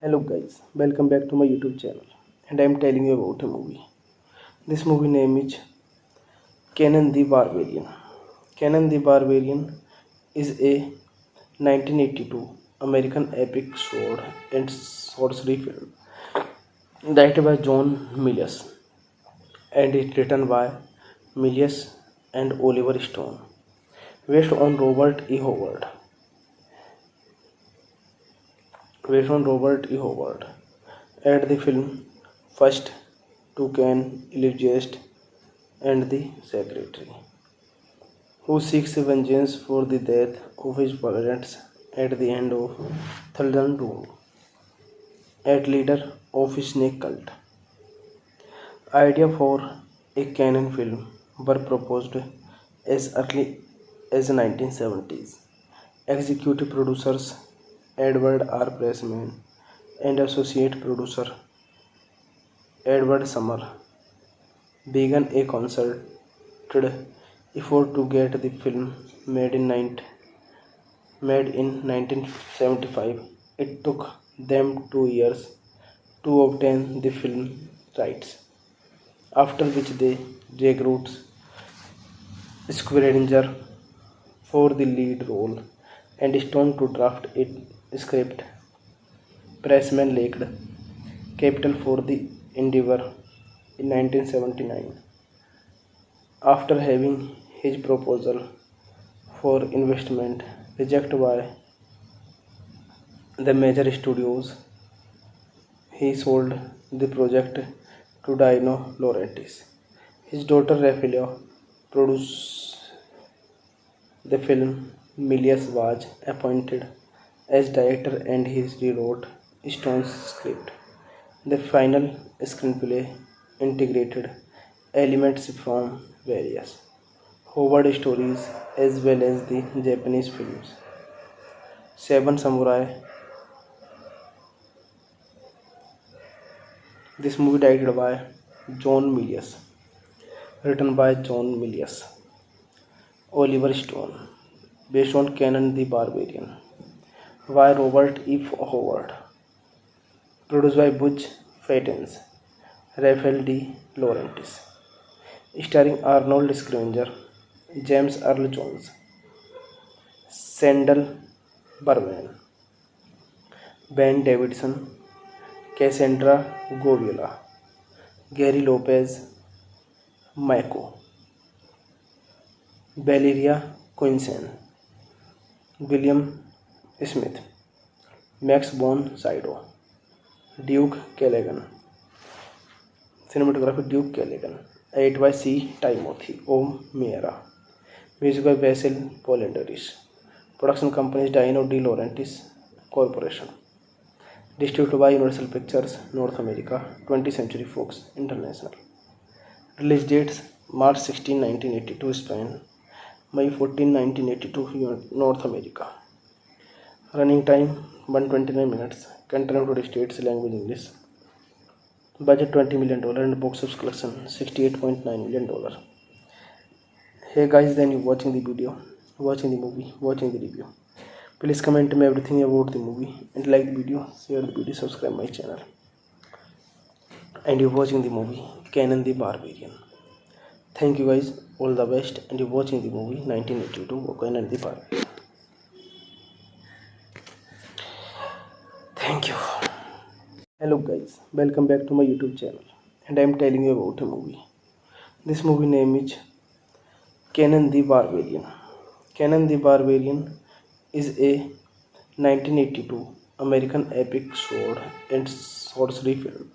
Hello guys, welcome back to my YouTube channel and I am telling you about a movie. This movie name is Conan the Barbarian. Conan the Barbarian is a 1982 American epic sword and sorcery film directed by John Milius and is written by Milius and Oliver Stone, based on Robert E. Howard. Based on Robert E. Howard. At the film first toucan Elizabeth and the secretary, who seeks vengeance for the death of his parents at the end of Thunderdome Doom, at leader of his snake cult. Idea for a canon film were proposed as early as 1970s. Executive producers Edward R. Pressman and associate producer Edward Summer began a concerted effort to get the film made in 1975. It took them 2 years to obtain the film rights, after which they recruited Squaringer for the lead role and Stone to draft a script. Pressman lacked capital for the endeavor in 1979. After having his proposal for investment rejected by the major studios, he sold the project to Dino Laurentiis. His daughter Raphael produced the film. Milius was appointed as director and he rewrote Stone's script. The final screenplay integrated elements from various Howard stories as well as the Japanese films. Seven Samurai. This movie directed by John Milius, written by John Milius, Oliver Stone, based on Conan the Barbarian, by Robert E. Howard, produced by Butch Faitens, Raphael D. Laurentiis, starring Arnold Schwarzenegger, James Earl Jones, Sandal Berman, Ben Davidson, Cassandra Govila, Gary Lopez, Mako, Valeria Quinsen, William Smith, Max von Sydow, Duke Callaghan. Cinematography Duke Callaghan. Edit by C. Timothy O'Meara. Music by Basil Poledouris. Production companies Dino De Laurentiis Corporation. Distributed by Universal Pictures North America, 20th Century Fox International. Release dates March 16, 1982 Spain, May 14, 1982 North America. Running time 129 minutes. Country United States, language English. Budget $20 million and box office collection $68.9 million. Hey guys, then you watching the video, watching the movie, watching the review. Please comment me everything about the movie and like the video, share the video, subscribe my channel. And you're watching the movie Conan the Barbarian. Thank you guys, all the best, and you're watching the movie 1982 Conan the Barbarian. Thank you. Hello guys, welcome back to my YouTube channel, and I am telling you about a movie. This movie name is Conan the Barbarian. Conan the Barbarian is a 1982 American epic sword and sorcery film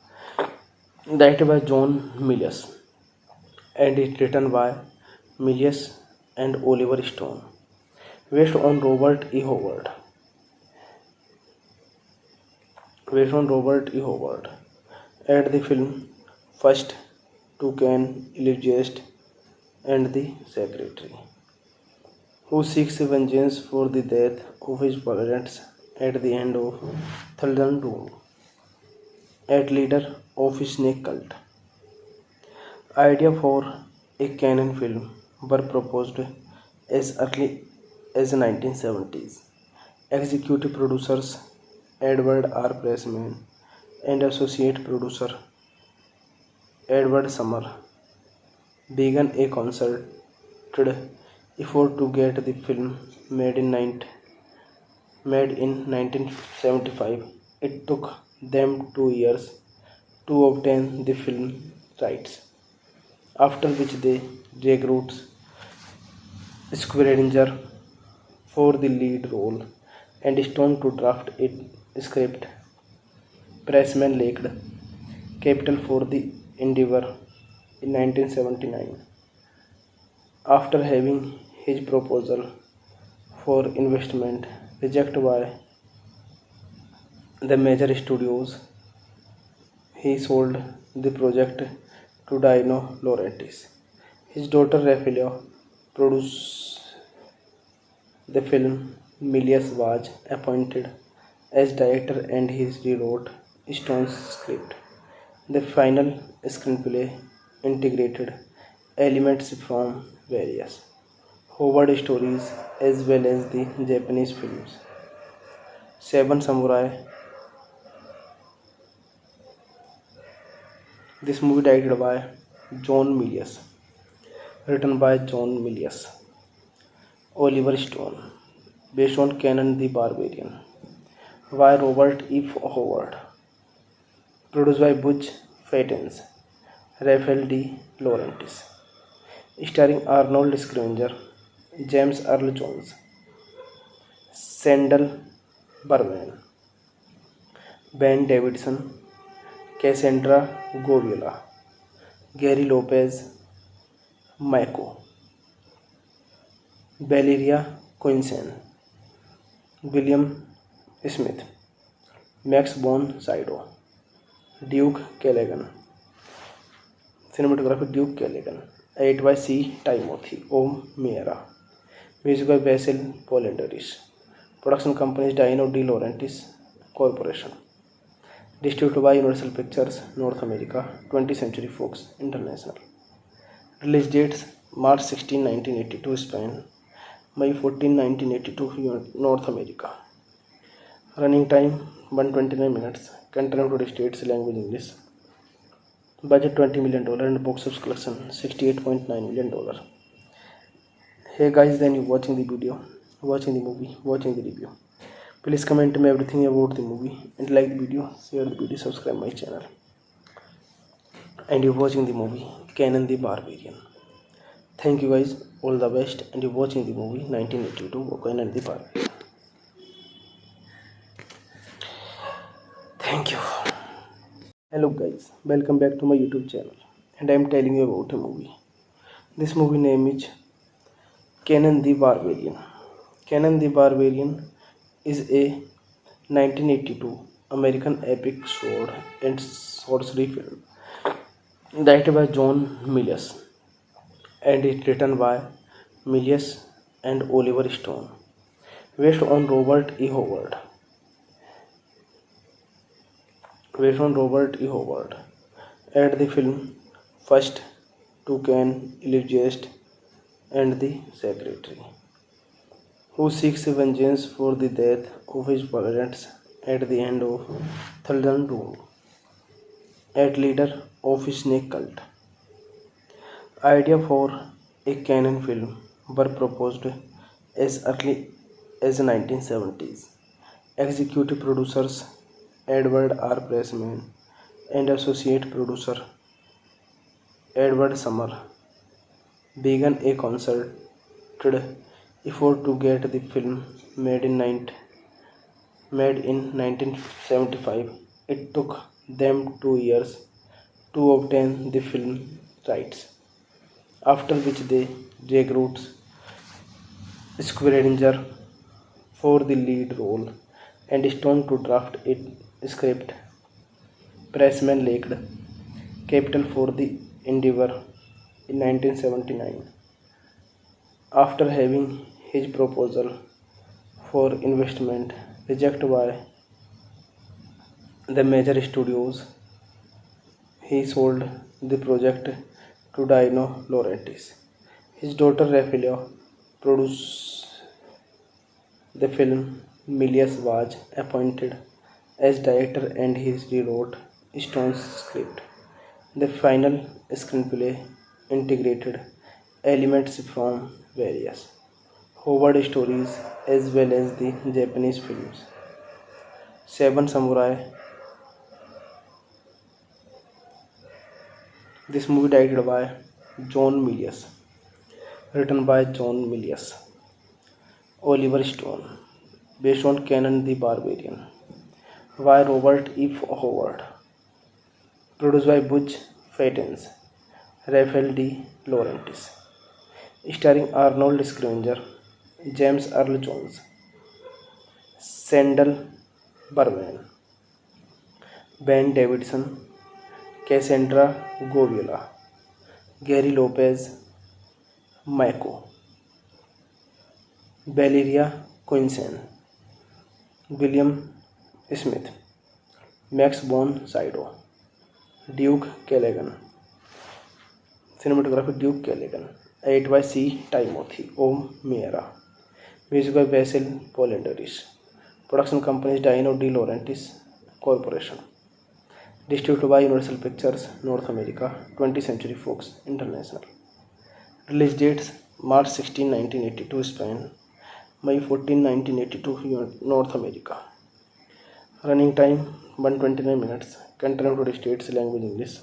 directed by John Milius and is written by Milius and Oliver Stone, based on Robert E. Howard. At the film first toucan Elizabeth and the secretary, who seeks vengeance for the death of his parents at the end of Thunderdome Doom, at leader of his snake cult. Idea for a canon film were proposed as early as the 1970s. Executive producers Edward R. Pressman and associate producer Edward Summer began a concerted effort to get the film made in 1975. It took them 2 years to obtain the film rights, after which they recruited Squaringer for the lead role and Stone to draft a script. Pressman lacked capital for the endeavor in 1979. After having his proposal for investment rejected by the major studios, he sold the project to Dino Laurentiis. His daughter Raphaela produced the film. Milius was appointed as director and he rewrote Stone's script. The final screenplay integrated elements from various Howard stories as well as the Japanese films Seven Samurai. This movie directed by John Milius, written by John Milius, Oliver Stone, based on Conan the Barbarian by Robert E. Howard, produced by Butch Faitens, Raphael D. Laurentiis, starring Arnold Schwarzenegger, James Earl Jones, Sandal Berman, Ben Davidson, Cassandra Goviola, Gary Lopez, Mako, Valeria Quinsen, William Smith, Max von Sydow, Duke Callaghan. Cinematography Duke Callaghan. Edit by C. Timothy O'Meara. Music by Basil Poledouris. Production companies Dino De Laurentiis Corporation. Distributed by Universal Pictures North America, 20th Century Fox International. Release dates March 16, 1982 Spain, May 14, 1982 North America. Running time 129 minutes. Country United States, language English. Budget $20 million and box office collection $68.9 million. Hey guys, then you watching the video, watching the movie, watching the review. Please comment me everything about the movie and like the video, share the video, subscribe my channel. and you're watching the movie Conan the Barbarian. Thank you guys, all the best, and you're watching the movie 1982 Conan the Barbarian. Thank you. Hello guys, welcome back to my YouTube channel, and I'm telling you about a movie. This movie name is Conan the Barbarian. Conan the Barbarian is a 1982 American epic sword and sorcery film directed by John Milius and is written by Milius and Oliver Stone, based on Robert E. Howard. At the film first Toucan Elitist and the Secretary, who seeks vengeance for the death of his parents at the end of Thunderdome Doom, at leader of his snake cult. Idea for a canon film were proposed as early as the 1970s. Executive producers Edward R. Pressman and associate producer Edward Summer began a concerted effort to get the film made in 1975. It took them 2 years to obtain the film rights, after which they recruited Squaringer for the lead role and Stone to draft a script. Pressman lacked capital for the endeavor in 1979. After having his proposal for investment rejected by the major studios, he sold the project to Dino Laurentiis. His daughter Raphaelia produced the film. Milius was appointed as director and he rewrote Stone's script. The final screenplay integrated elements from various Howard stories as well as the Japanese films Seven Samurai. This movie directed by John Milius, written by John Milius, Oliver Stone, based on Conan the Barbarian, by Robert E. Howard, produced by Butch Faitens, Raphael D. Laurentiis, starring Arnold Schwarzenegger, James Earl Jones, Sandal Berman, Ben Davidson, Cassandra Goviola, Gary Lopez, Mako, Valeria Quinsen, William Smith, Max von Sydow, Duke Callaghan, cinematography Duke Callaghan, edited by C. Timothy O'Meara, music by Basil Polendaris, production companies Dino De Laurentiis Corporation, distributed by Universal Pictures North America, 20th Century Fox International. Release dates March 16, 1982 Spain, May 14, 1982 North America. Running time 129 minutes. Country and states language English.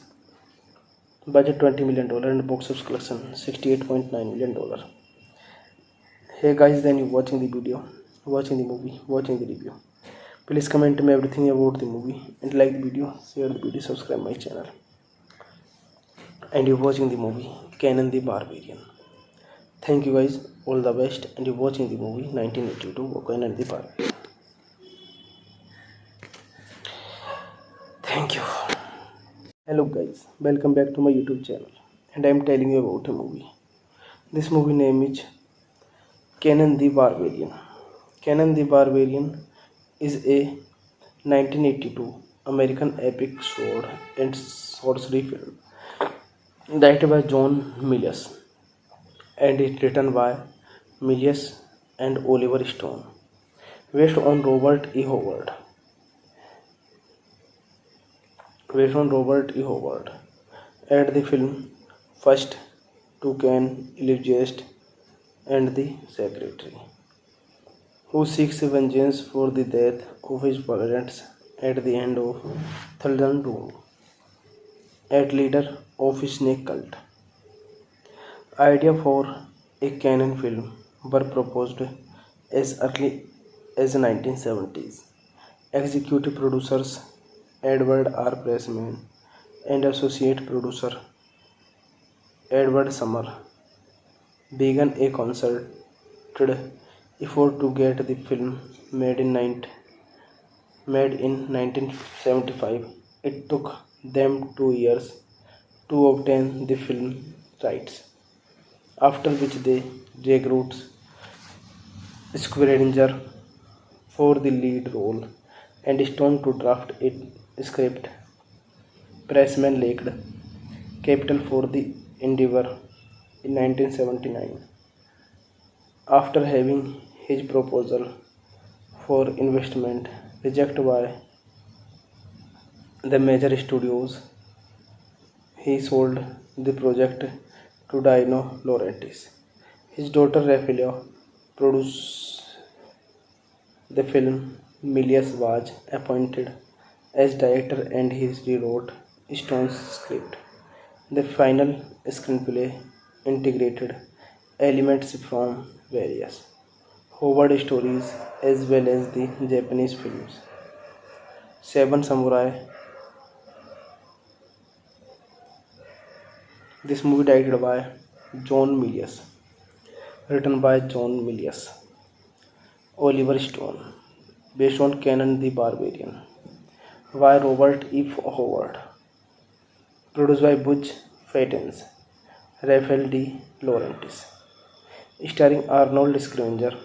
Budget $20 million and box office collection $68.9 million. Hey guys, then you watching the video, watching the movie, watching the review. Please comment me everything about the movie and like the video, share the video, subscribe my channel. And you're watching the movie Conan the Barbarian. Thank you guys, all the best, and you're watching the movie 1982 Conan the Barbarian. Thank you. Hello guys, welcome back to my YouTube channel, and I'm telling you about a movie. This movie name is Conan the Barbarian. Conan the Barbarian is a 1982 American epic sword and sorcery film directed by John Milius and is written by Milius and Oliver Stone, based on Robert E. Howard. At the film first Toucan Elitist and the Secretary, who seeks vengeance for the death of his parents at the end of Thunderdome Doom, at leader of snake cult. Idea for a canon film were proposed as early as 1970s. Executive producers Edward R. Pressman and associate producer Edward Summer began a concerted effort to get the film made in 1975. It took them 2 years to obtain the film rights, after which they recruited Squaringer for the lead role and Stone to draft a script. Pressman lacked capital for the endeavor in 1979. After having his proposal for investment rejected by the major studios, he sold the project to Dino Laurentiis. His daughter Raphael produced the film. Milius was appointed as director and he rewrote Stone's script. The final screenplay integrated elements from various Howard stories as well as the Japanese films. Seven Samurai. This movie directed by John Milius, written by John Milius. Oliver Stone, based on Conan the Barbarian, by Robert E. Howard, produced by Butch Faitens, Raphael D. Laurentiis, starring Arnold Schwarzenegger,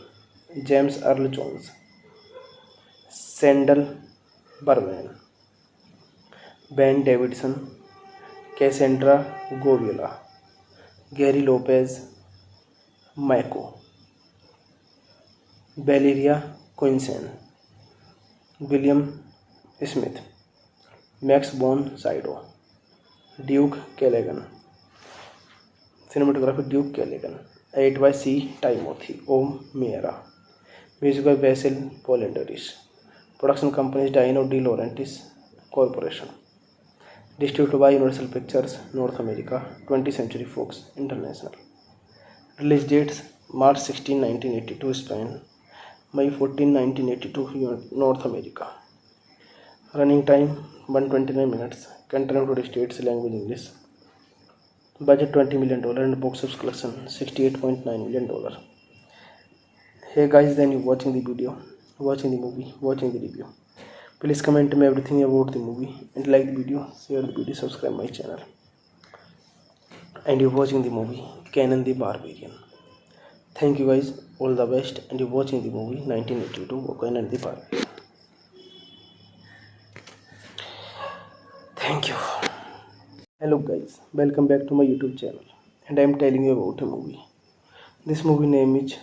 James Earl Jones, Sandal Berman, Ben Davidson, Cassandra Goviola, Gary Lopez, Mako, Valeria Quinsen, William Smith, Max von Sydow, Duke Callaghan, cinematography Duke Callaghan, edited by C. Timothy O'Meara, music by Basil Polendaris, production companies Dino De Laurentiis Corporation, distributed by Universal Pictures North America, 20th Century Fox International. Release dates March 16, 1982 Spain, May 14, 1982 North America. Running time 129 minutes. Country United States, language English. Budget $20 million and box office collection $68.9 million. Hey guys, then you watching the video, watching the movie, watching the review. Please comment me everything about the movie and like the video, share the video, subscribe my channel. And you're watching the movie Conan the Barbarian. Thank you guys, all the best, and you're watching the movie 1982 Conan the Barbarian. Thank you. Hello guys, welcome back to my YouTube channel, and I am telling you about a movie. This movie name is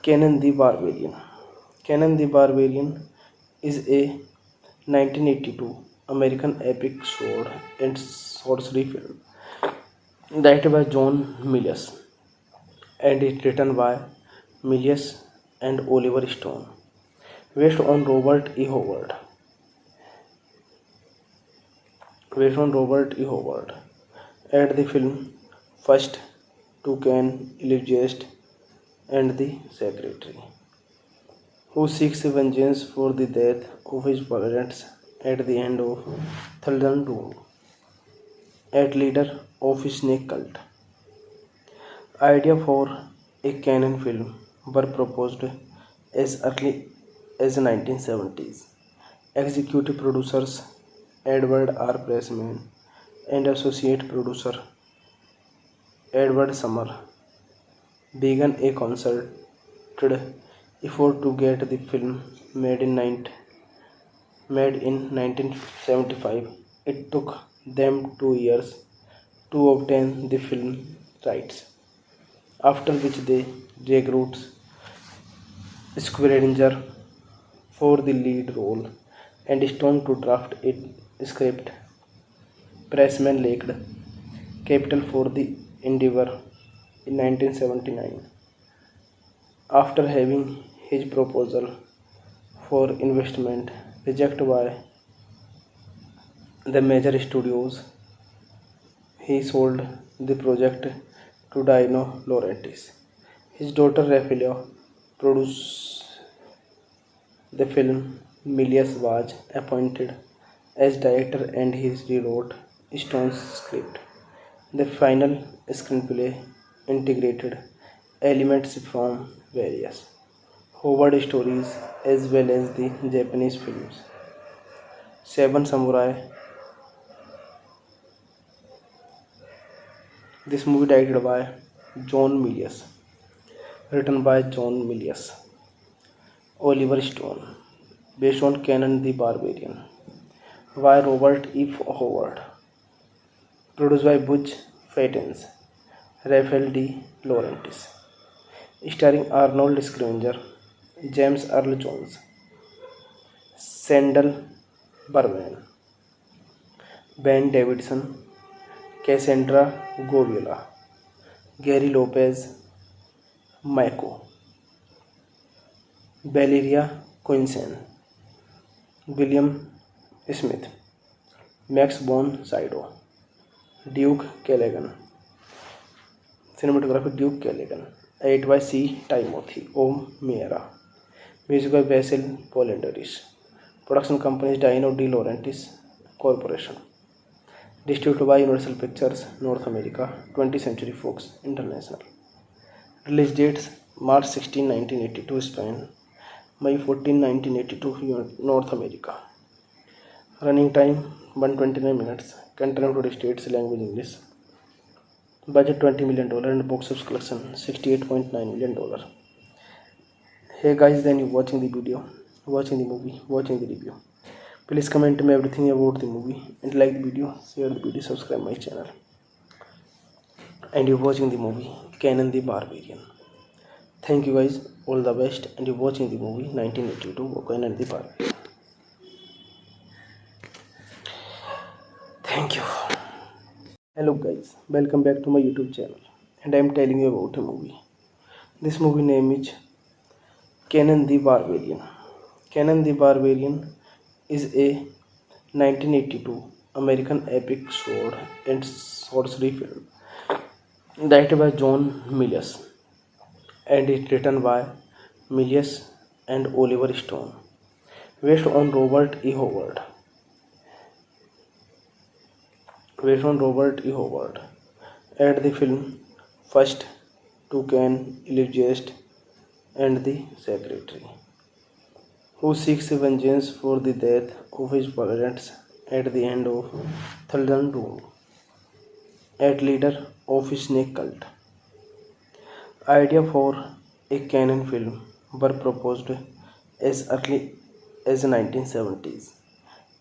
Conan the Barbarian. Conan the Barbarian is a 1982 American epic sword and sorcery film directed by John Milius and is written by Milius and Oliver Stone, based on Robert E. Howard. At the film first toucan Elizabeth and the secretary, who seeks vengeance for the death of his parents at the end of Thuldan Doom, at leader of his snake cult. Idea for a canon film were proposed as early as 1970s. Executive producers Edward R. Pressman and associate producer Edward Summer began a concerted effort to get the film made in 1975. It took them 2 years to obtain the film rights, after which they recruited Squaringer for the lead role and Stone to draft a script. Pressman lacked capital for the endeavor in 1979. After having his proposal for investment rejected by the major studios, He sold the project to Dino Laurentiis. His daughter Raphael produced the film. Milius was appointed as director and he rewrote Stone's script. The final screenplay integrated elements from various Howard stories as well as the Japanese films. Seven Samurai. This movie directed by John Milius, written by John Milius. Oliver Stone, based on Conan the Barbarian, by Robert E. Howard, produced by Butch Faitens, Raphael D. Laurentiis, starring Arnold Scavenger, James Earl Jones, Sandal Berman, Ben Davidson, Cassandra Govila, Gary Lopez, Mako, Valeria Quinsen, William Smith, Max von Sydow, Duke Callaghan, cinematography Duke Callaghan, edited by C. Timothy O'Meara, music by Basil Polendaris, production company is Dino De Laurentiis Corporation, distributed by Universal Pictures North America, 20th Century Fox International. Release dates March 16, 1982 Spain, May 14, 1982 North America. Running time 129 minutes. Country to states language English. Budget $20 million and box office collection $68.9 million. Hey guys, then you watching the video, watching the movie, watching the review. Please comment me everything about the movie and like the video, share the video, subscribe my channel. And you're watching the movie Conan the Barbarian. Thank you guys, all the best, and you're watching the movie 1982 Conan the Barbarian. Thank you. Hello guys, welcome back to my YouTube channel, and I am telling you about a movie. This movie name is Conan the Barbarian. Conan the Barbarian is a 1982 American epic sword and sorcery film directed by John Milius and is written by Milius and Oliver Stone, based on Robert E. Howard. At the film first toucan Elizabeth and the secretary, who seeks vengeance for the death of his parents at the end of Thunder Doom, at leader of his snake cult. Idea for a canon film were proposed as early as the 1970s.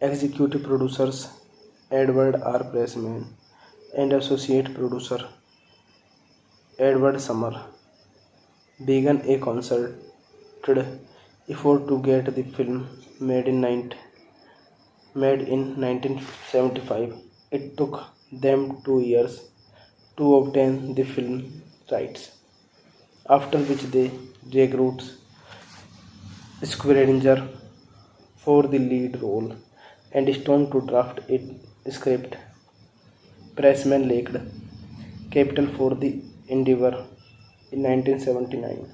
Executive producers Edward R. Pressman and associate producer Edward Summer began a concerted effort to get the film made in 1975. It took them 2 years to obtain the film rights, after which they recruited Squaringer for the lead role and Stone to draft a script. Pressman lacked capital for the endeavor in 1979.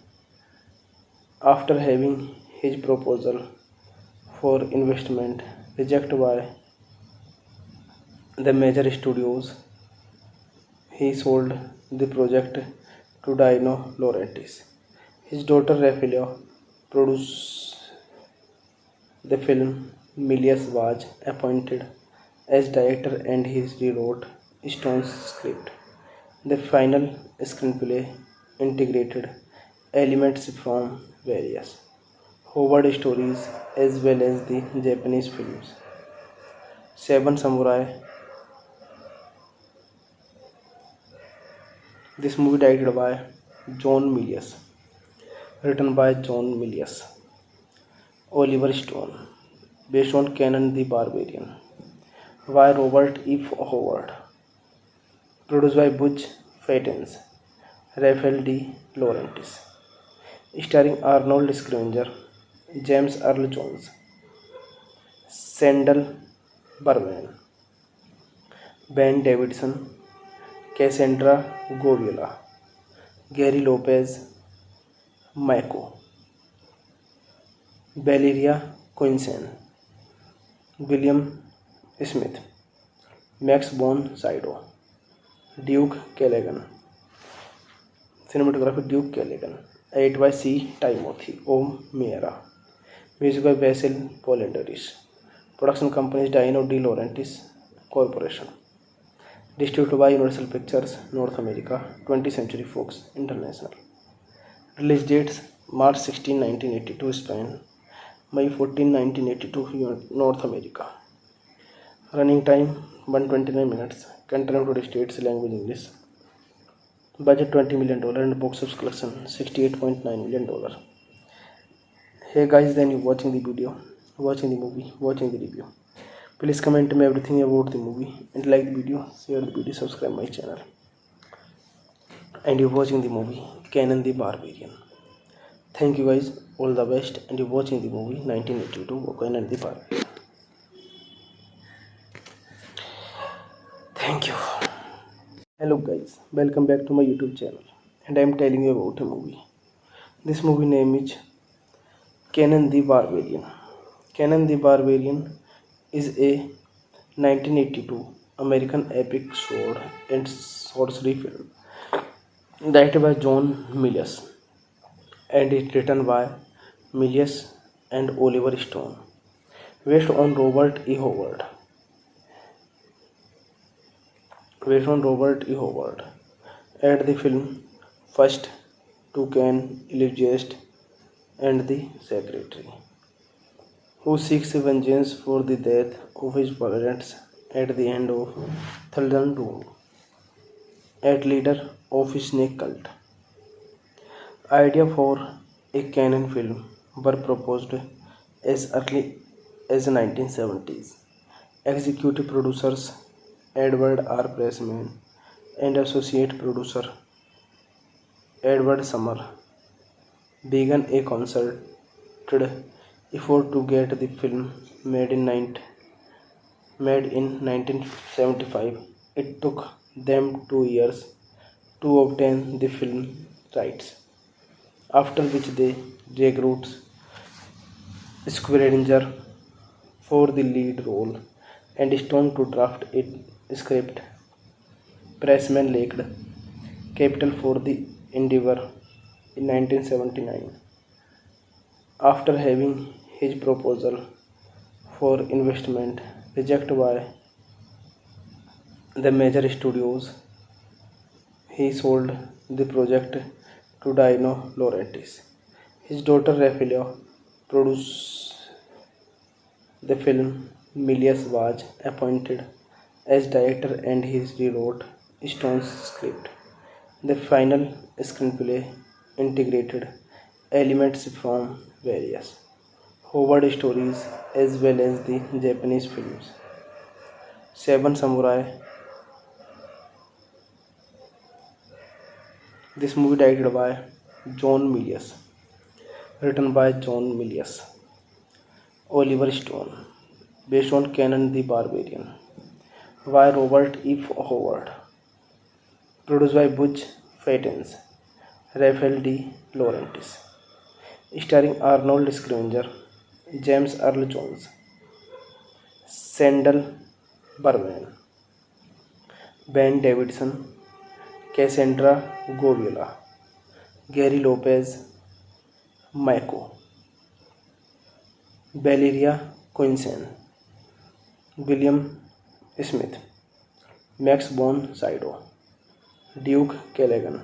After having his proposal for investment rejected by the major studios, he sold the project to Dino Laurentiis. His daughter Raphael produced the film. Milius was appointed as director and he rewrote Stone's script. The final screenplay integrated elements from various Howard stories as well as the Japanese films. Seven Samurai. This movie directed by John Milius, written by John Milius. Oliver Stone, based on Conan the Barbarian, by Robert E. Howard, produced by Butch Faitens, Raphael D. Laurentiis, starring Arnold Scavenger, James Earl Jones, Sandal Berman, Ben Davidson, Cassandra Goviola, Gary Lopez, Mako, Valeria Quinsen, William Smith, Max von Sydow, Duke Callaghan. Cinematography Duke Callaghan. Edit by C. Timothy O'Meara. Music by Basil Poledouris. Production companies Dino De Laurentiis Corporation. Distributed by Universal Pictures North America, 20th Century Fox International. Release dates March 16, 1982 Spain, May 14, 1982 North America. Running time 129 minutes. Country of United States, language English. Budget $20 million and box office collection $68.9 million. Hey guys, then you watching the video, watching the movie, watching the review. Please comment me everything about the movie and like the video, share the video, subscribe my channel. And you're watching the movie Conan the Barbarian. Thank you guys, all the best, and you're watching the movie 1982 Conan the Barbarian. Thank you. Hello guys, welcome back to my YouTube channel, and I am telling you about a movie. This movie name is Conan the Barbarian. Conan the Barbarian is a 1982 American epic sword and sorcery film directed by John Milius and is written by Milius and Oliver Stone, based on Robert E. Howard. At the film First, Toucan, Enthusiast, and the Secretary, who seeks vengeance for the death of his parents at the end of Thunder Dome, at leader of his snake cult. Idea for a canon film were proposed as early as the 1970s. Executive producers Edward R. Pressman and associate producer Edward Summer began a concerted effort to get the film made in 1975. It took them 2 years to obtain the film rights, after which they recruited Squaringer for the lead role and Stone to draft a script. Pressman lacked capital for the endeavor in 1979. After having his proposal for investment rejected by the major studios, he sold the project to Dino Laurentiis. His daughter Raphaelia produced the film. Milius was appointed as director and he rewrote Stone's script. The final screenplay integrated elements from various Howard stories as well as the Japanese films Seven Samurai. This movie directed by John Milius, written by John Milius, Oliver Stone, based on Conan the Barbarian, by Robert E. Howard, produced by Butch Faitens, Raphael D. Laurentiis, starring Arnold Schwarzenegger, James Earl Jones, Sandal Berman, Ben Davidson, Cassandra Goviola, Gary Lopez, Mako, Valeria Quinsen, William Smith, Max von Sydow, Duke Callaghan.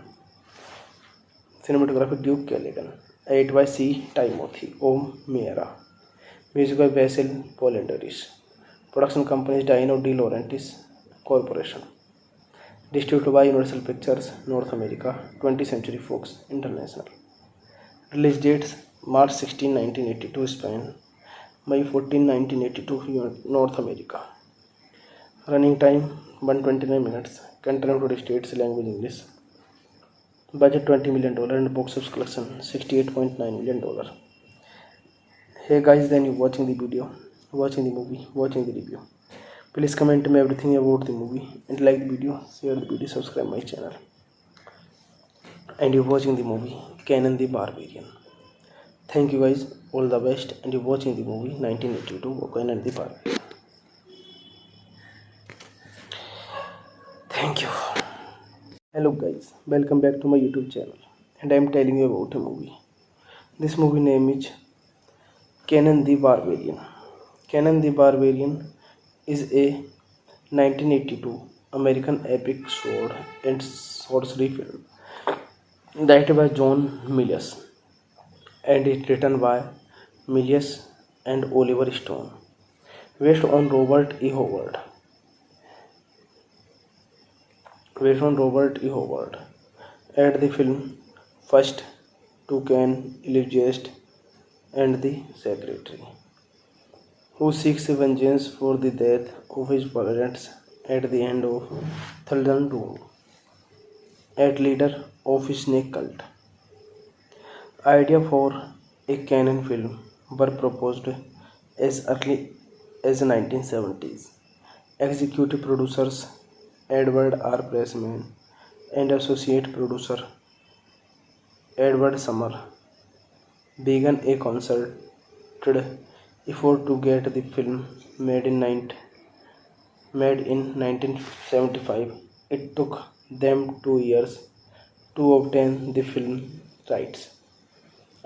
Cinematography Duke Callaghan. Edit by C. Timothy O'Meara. Music by Basil Poledouris. Production companies Dino De Laurentiis Corporation. Distributed by Universal Pictures North America, 20th Century Fox International. Release dates March 16, 1982 Spain, May 14, 1982 North America. Running time 129 minutes. Country of United States, language English. Budget $20 million and box office collection $68.9 million. Hey guys, then you watching the video, watching the movie, watching the review. Please comment me everything about the movie and like the video, share the video, subscribe my channel. And you're watching the movie Kanan the Barbarian. Thank you guys, all the best, and you're watching the movie 1982 Kanan the Barbarian. Thank you. Hello guys, welcome back to my YouTube channel, and I am telling you about a movie. This movie name is Kanan the Barbarian. Kanan the Barbarian is a 1982 American epic sword and sorcery film directed by John Milius and is written by Milius and Oliver Stone, based on Robert E. Howard. At the film first Toucan Elitist and the Secretary, who seeks vengeance for the death of his parents at the end of Thunderdome Doom, at leader of his snake cult. Idea for a canon film were proposed as early as the 1970s. Executive producers Edward R. Pressman and associate producer Edward Summer began a concerted effort to get the film made in 1975. It took them 2 years to obtain the film rights,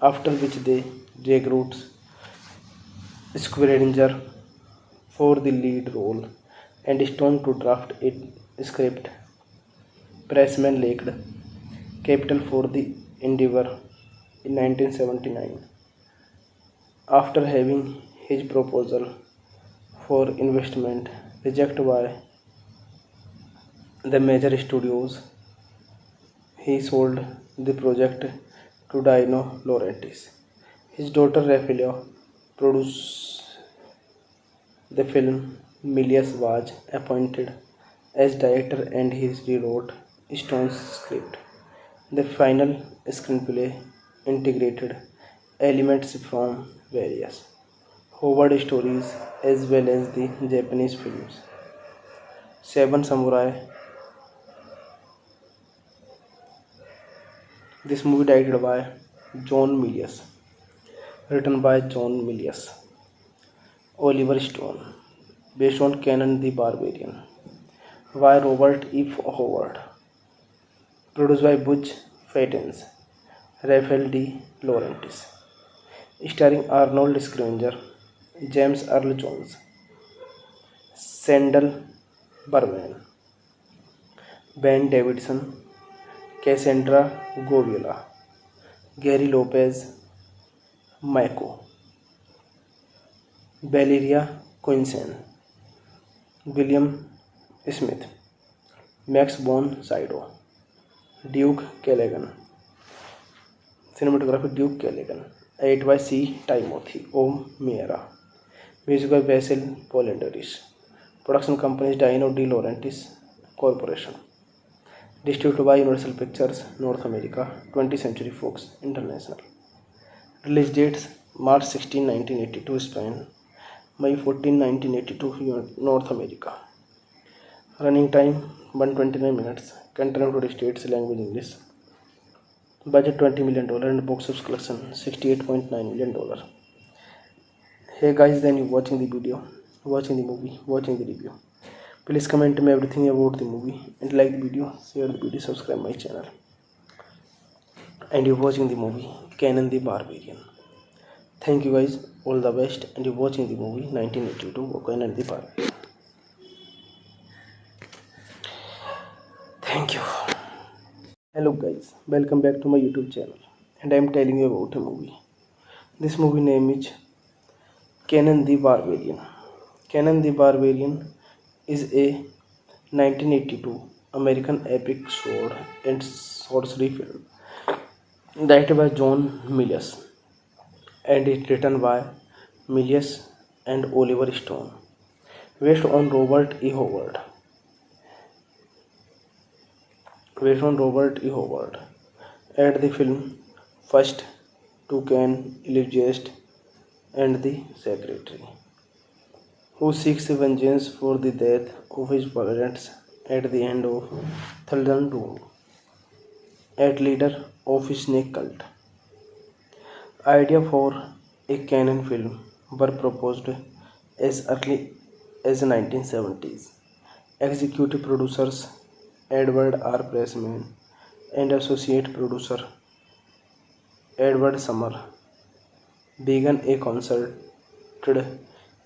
after which they recruited Squaringer for the lead role and Stone to draft a script. Pressman lacked capital for the endeavor in 1979. After having his proposal for investment rejected by the major studios, he sold the project to Dino Laurentiis. His daughter Raphaelia produced the film. Milius was appointed as director and he rewrote Stone's script. The final screenplay integrated elements from various Howard stories as well as the Japanese films Seven Samurai. This movie directed by John Milius, written by John Milius, Oliver Stone, based on Kanan the Barbarian, by Robert E. Howard, produced by Butch Faitens, Raphael D. Laurentiis, starring Arnold Schwarzenegger, James Earl Jones, Sandal Berman, Ben Davidson, Cassandra Goviola, Gary Lopez, Mako, Valeria Quinsen, William Smith, Max von Sydow, Duke Callaghan, cinematography Duke Callaghan, edited by C. Timothy O'Meara, music by Basil Polendaris, production companies Dino De Laurentiis Corporation, distributed by Universal Pictures North America, 20th Century Fox International. Release dates March 16, 1982 Spain, May 14, 1982 North America. Running time 129 minutes. Content United States language English. Budget $20 million and box office collection $68.9 million. Hey guys, then you watching the video, watching the movie, watching the review. Please comment me everything about the movie and like the video, share the video, subscribe my channel. And you're watching the movie Kanan the Barbarian. Thank you guys, all the best, and you're watching the movie 1982 Kanan the Barbarian. Thank you. Hello guys, welcome back to my YouTube channel, and I am telling you about a movie. This movie name is Kanan the Barbarian. Kanan the Barbarian is a 1982 American epic sword and sorcery film directed by John Milius and is written by Milius and Oliver Stone, based on Robert E. Howard. At the film first Toucan Elitist and the Secretary, who seeks vengeance for the death of his parents at the end of Thunderdome Doom, at leader of his snake cult. Idea for a canon film were proposed as early as 1970s. Executive producers Edward R. Pressman and associate producer Edward Summer began a concerted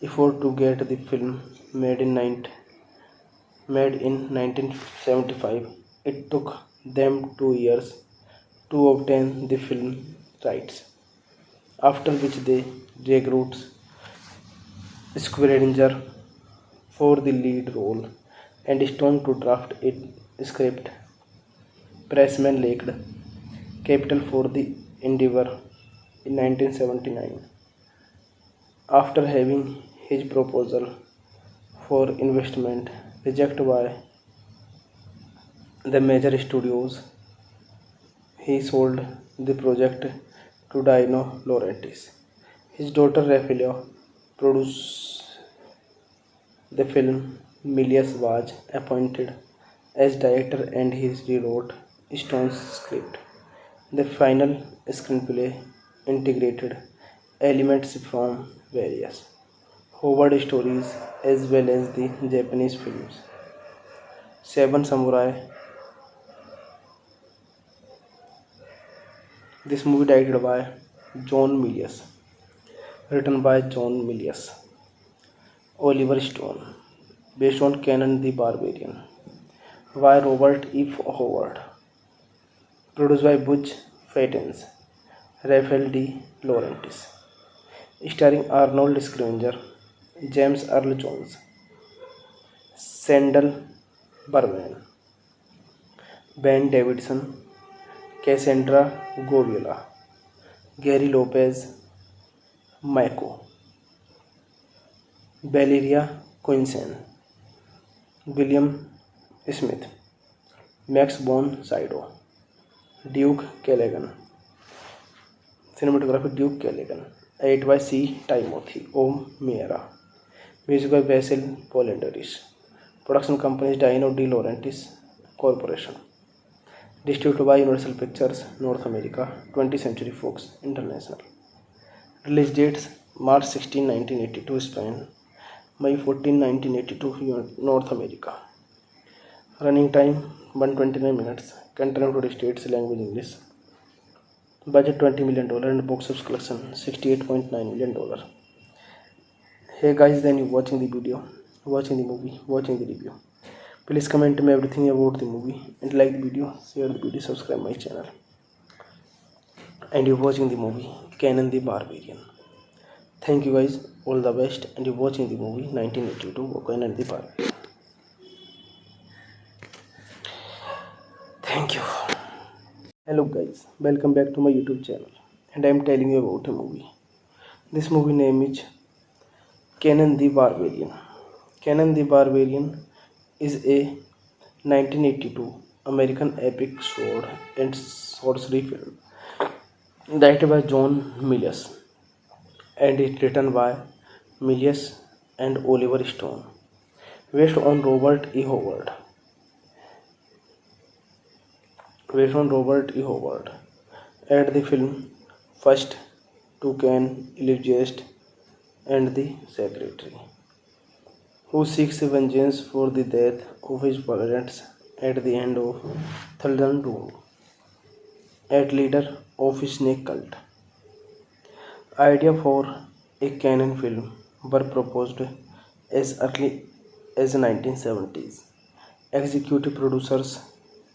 effort to get the film made in 1975. It took them 2 years to obtain the film rights, after which they recruited Squaringer for the lead role and Stone to draft a script. Pressman lacked capital for the endeavor in 1979. After having his proposal for investment rejected by the major studios, he sold the project to Dino Laurentiis. His daughter Raphael produced the film. Milius was appointed as director and he rewrote Stone's script. The final screenplay integrated elements from various Howard stories as well as the Japanese films. Seven Samurai. This movie directed by John Milius, written by John Milius. Oliver Stone, based on Conan the Barbarian, by Robert E. Howard, produced by Butch Faitens, Raphael D. Laurentiis, starring Arnold Schwarzenegger, James Earl Jones, Sandal Berman, Ben Davidson, Cassandra Goviola, Gary Lopez, Mako, Valeria Quinson, William Smith, Max von Sydow, Duke Callaghan, cinematography Duke Callaghan, edit by C. Timothy O'Meara, music by Basil Polendaris, production company Dino De Laurentiis Corporation, distributed by Universal Pictures North America, 20th Century Fox International. Release dates March 16, 1982 Spain, May 14, 1982 North America. Running time 129 minutes. Country of United States, language English. Budget $20 million and box office collection $68.9 million. Hey guys, then you watching the video, watching the movie, watching the review. Please comment me everything about the movie and like the video, share the video, subscribe my channel. And you're watching the movie Conan the Barbarian. Thank you guys, all the best, and you're watching the movie 1982 Conan the Barbarian. Thank you. Hello guys, welcome back to my YouTube channel, and I am telling you about a movie. This movie name is Conan the Barbarian. Conan the Barbarian is a 1982 American epic sword and sorcery film directed by John Milius and is written by Milius and Oliver Stone, based on Robert E. Howard. At the film first to Ken Illusiast and the Secretary, who seeks vengeance for the death of his parents at the end of Thunderdome Doom, at leader of his snake cult. Idea for a canon film were proposed as early as 1970s. Executive producers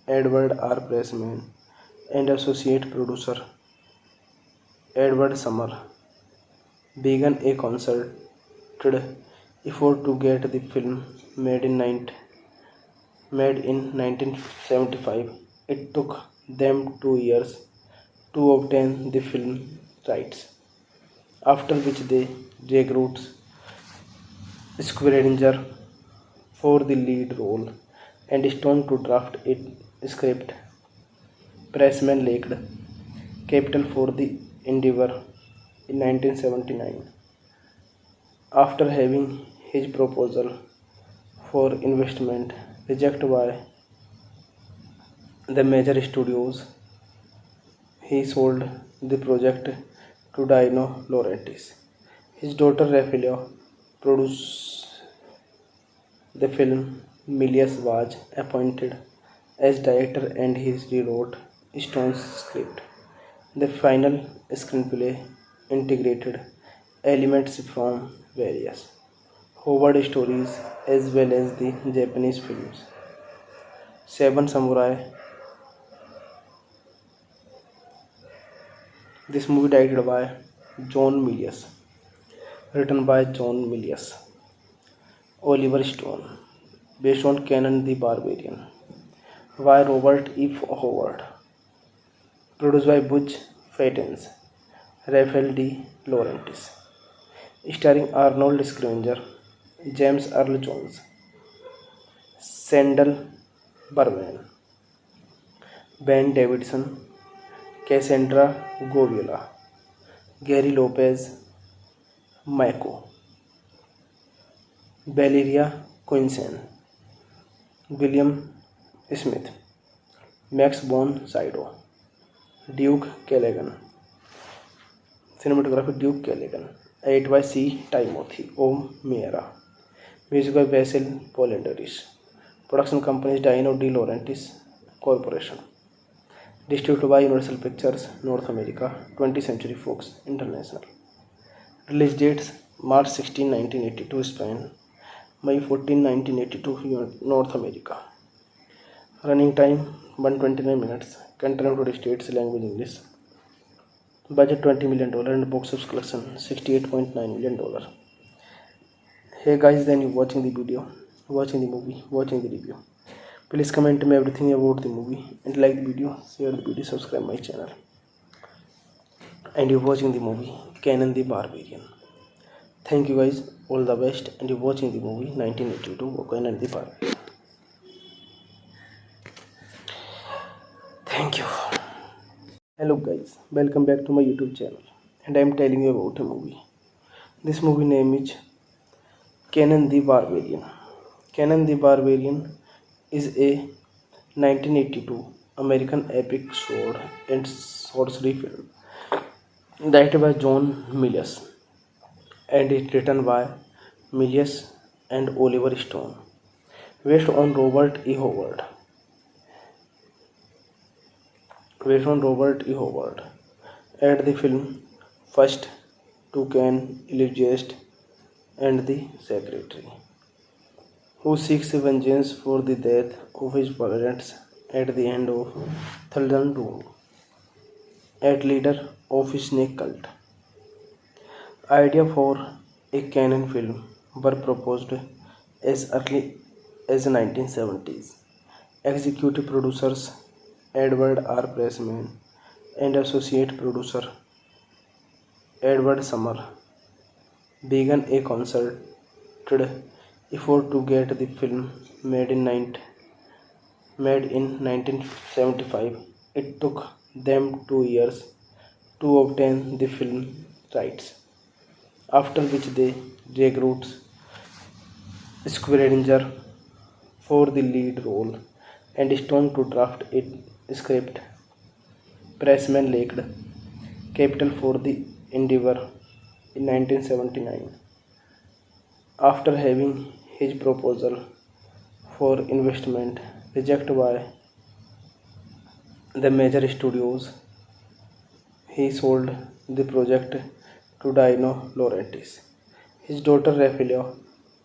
Edward R. Pressman and associate producer Edward Summer began a concerted effort to get the film made in 1975. It took them 2 years to obtain the film rights, after which they recruited Squaringer for the lead role and Stone to draft a script. Pressman lacked capital for the endeavor in 1979. After having his proposal for investment rejected by the major studios. He sold the project to Dino Laurentiis. His daughter Raphael produced the film. Milius was appointed as director and he rewrote Stone's script. The final screenplay integrated elements from various Howard stories as well as the Japanese films. Seven Samurai. This movie directed by John Milius, written by John Milius. Oliver Stone, based on Conan the Barbarian, by Robert E. Howard, produced by Butch Faitens, Raphael D. Laurentiis, starring Arnold Schwarzenegger, James Earl Jones, Sandal Berman, Ben Davidson, Cassandra Govila, Gary Lopez, Mako, Valeria Quinson, William Smith, Max von Sydow, Duke Callaghan, cinematography Duke Callaghan, edit by C. Timothy O'Meara, music by Basil Poledouris, production company is Dino De Laurentiis Corporation, distributed by Universal Pictures North America, 20th Century Fox International. Release dates March 16, 1982 Spain, May 14, 1982 North America. Running time 129 minutes. Country United States, language English. Budget $20 million and box office collection $68.9 million. Hey guys, then you watching the video, watching the movie, watching the review. Please comment me everything about the movie and like the video, share the video, subscribe my channel. And you're watching the movie Conan the Barbarian. Thank you guys, all the best, and you're watching the movie 1982 Conan the Barbarian. Thank you. Hello guys, welcome back to my YouTube channel, and I am telling you about a movie. This movie name is Conan the Barbarian. Conan the Barbarian is a 1982 American epic sword and sorcery film directed by John Milius and is written by Milius and Oliver Stone, based on Robert E. Howard. At the film first toucan Elijah and the secretary, who seeks vengeance for the death of his parents at the end of Thunderdome Doom, at leader of his snake cult. Idea for a canon film were proposed as early as the 1970s. Executive producers Edward R. Pressman and associate producer Edward Summer began a concerted effort to get the film made in 1975. It took them 2 years to obtain the film rights, after which they recruited Schwarzenegger for the lead role and Stone to draft a script. Pressman lacked capital for the endeavor in 1979. After having his proposal for investment rejected by the major studios, he sold the project to Dino Laurentiis. His daughter Raphael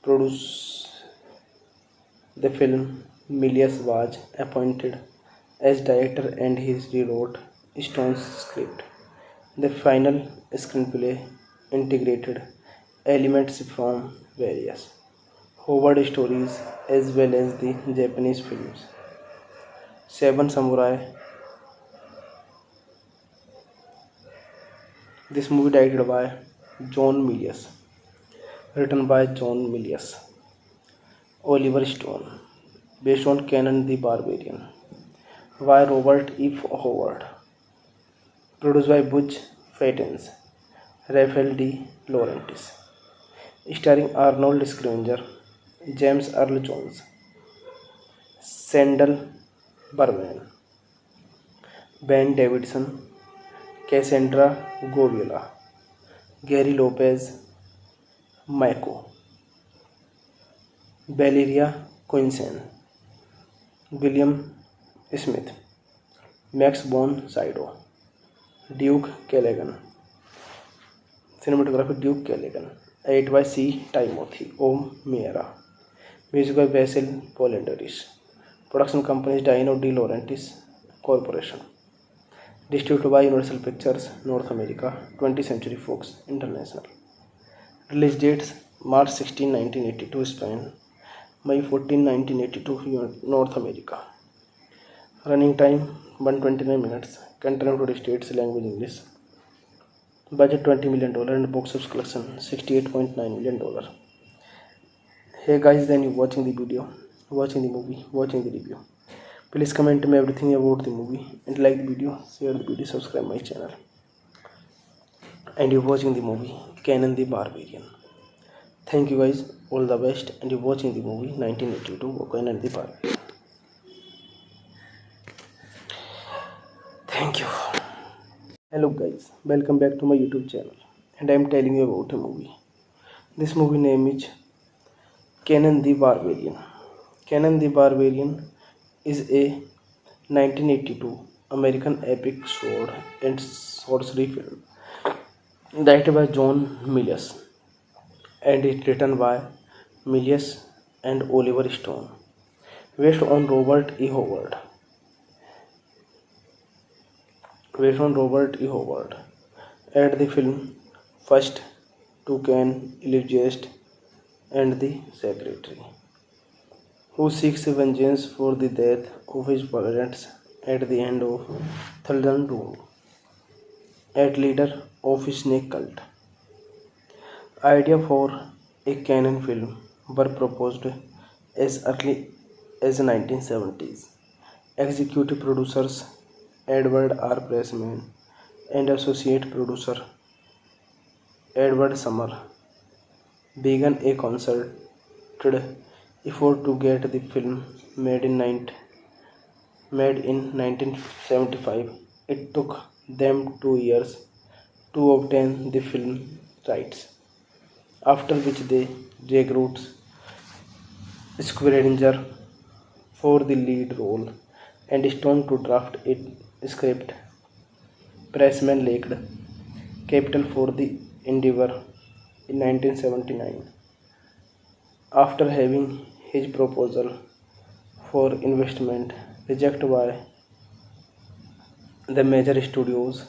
produced the film. Milius was appointed as director and he rewrote Stone's script. The final screenplay integrated elements from various Howard stories as well as the Japanese films. Seven Samurai. This movie directed by John Milius, written by John Milius. Oliver Stone, based on Conan the Barbarian, by Robert E. Howard, produced by Butch Faitens, Raphael D. Laurentiis, starring Arnold Schwarzenegger, James Earl Jones, Sandal Berman, Ben Davidson, Cassandra Govila, Gary Lopez, Mako, Valeria Quinsen, William Smith, Max von Sydow, Duke Callaghan. Cinematography Duke Callaghan. Edit by C. Timothy O'Meara. Music by Basil Polendaris. Production company is Dino De Laurentiis Corporation. Distributed by Universal Pictures North America, 20th Century Fox International. Release dates March 16, 1982 Spain, May 14, 1982 North America. Running time 129 minutes. Country and United States language English. Budget $20 million and box office collection $68.9 million. Hey guys, then you watching the video, watching the movie, watching the review. Please comment me everything about the movie and like the video, share the video, subscribe my channel. And you watching the movie Conan the Barbarian. Thank you guys, all the best, and you watching the movie 1982 Conan the Barbarian. Thank you. Hello guys, welcome back to my YouTube channel, and I am telling you about a movie. This movie name is Conan the Barbarian. Conan the Barbarian is a 1982 American epic sword and sorcery film directed by John Milius and is written by Milius and Oliver Stone, based on Robert E. Howard. At the film first Toucan Elitist and the Secretary, who seeks vengeance for the death of his parents at the end of Thunderdome Doom, at leader of his snake cult. Idea for a canon film were proposed as early as the 1970s. Executive producers Edward R. Pressman and associate producer Edward Summer began a concerted effort to get the film made in 1975. It took them 2 years to obtain the film rights, after which they recruited Schwarzenegger for the lead role and Stone to draft a script. Pressman lacked capital for the endeavor in 1979. After having his proposal for investment rejected by the major studios,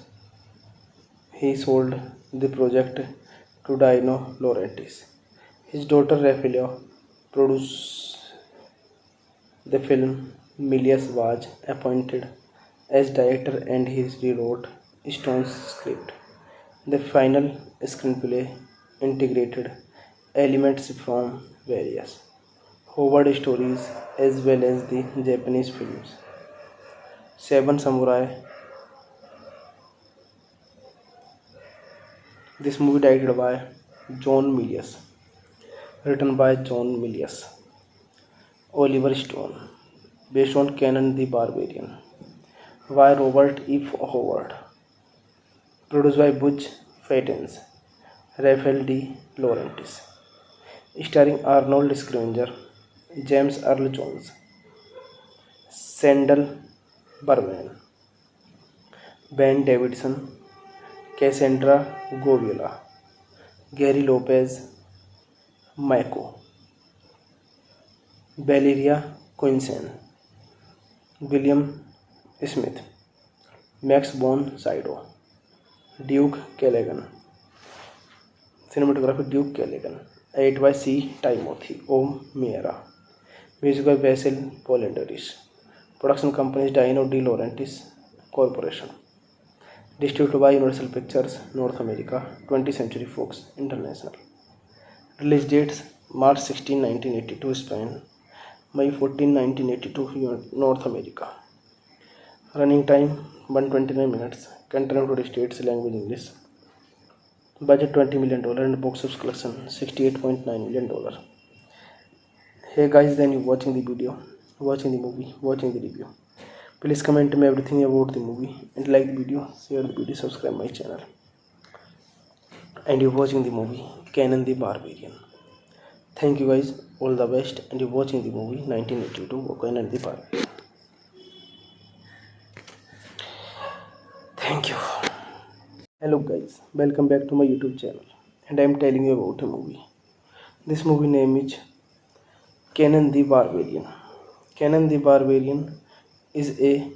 he sold the project to Dino Laurentiis. His daughter Raphaelia produced the film. Milius was appointed as director and he rewrote Stone's script. The final screenplay integrated elements from various Howard stories as well as the Japanese films Seven Samurai. This movie directed by John Milius, written by John Milius, Oliver Stone, based on Conan the Barbarian by Robert E. Howard, produced by Butch Faitens, Raphael D. Laurentiis, starring Arnold Schwarzenegger, James Earl Jones, Sandal Berman, Ben Davidson, Cassandra Govila, Gary Lopez, Mako, Valeria Quinsen, William Smith, Max von Sydow, Duke Callaghan. Cinematography Duke Callaghan. Edit by C. Timothy O'Meara. Music by Basil Polendaris. Production company is Dino De Laurentiis Corporation. Distributed by Universal Pictures North America, 20th Century Fox International. Release dates March 16, 1982 Spain, May 14, 1982 North America. Running time 129 minutes. Country and United States language English. Budget $20 million and box office collection $68.9 million. Hey guys, then you watching the video, watching the movie, watching the review. Please comment me everything about the movie and like the video, share the video, subscribe my channel. And you're watching the movie Conan the Barbarian. Thank you guys, all the best, and you're watching the movie 1982 Conan the Barbarian. Thank you. Hello guys, welcome back to my YouTube channel, and I am telling you about a movie. This movie name is Conan the Barbarian. Conan the Barbarian is a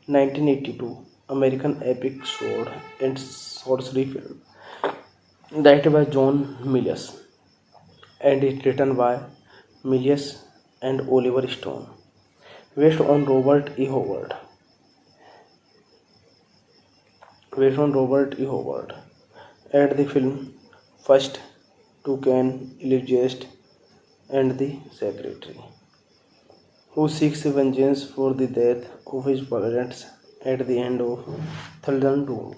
1982 American epic sword and sorcery film directed by John Milius and is written by Milius and Oliver Stone, based on Robert E. Howard. At the film first Toucan Elitist and the Secretary, who seeks vengeance for the death of his parents at the end of Thunder Doom,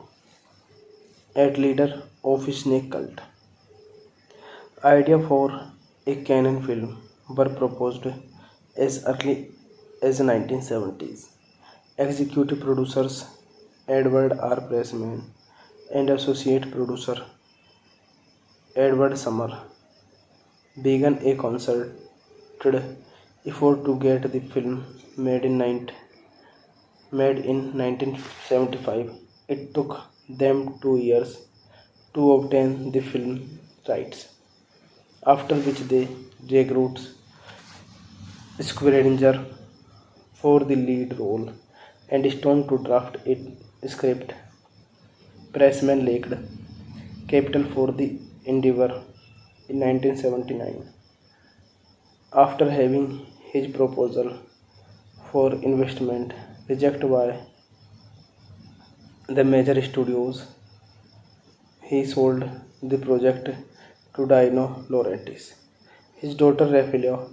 at leader of his snake cult. Idea for a canon film were proposed as early as 1970s. Executive producers Edward R. Pressman and associate producer Edward Summer began a concerted effort to get the film made in 1975. It took them 2 years to obtain the film rights, after which they recruited Squaringer for the lead role and Stone to draft a script. Pressman lacked capital for the endeavor in 1979. After having his proposal for investment rejected by the major studios, he sold the project to Dino Laurentiis. His daughter Raphaelia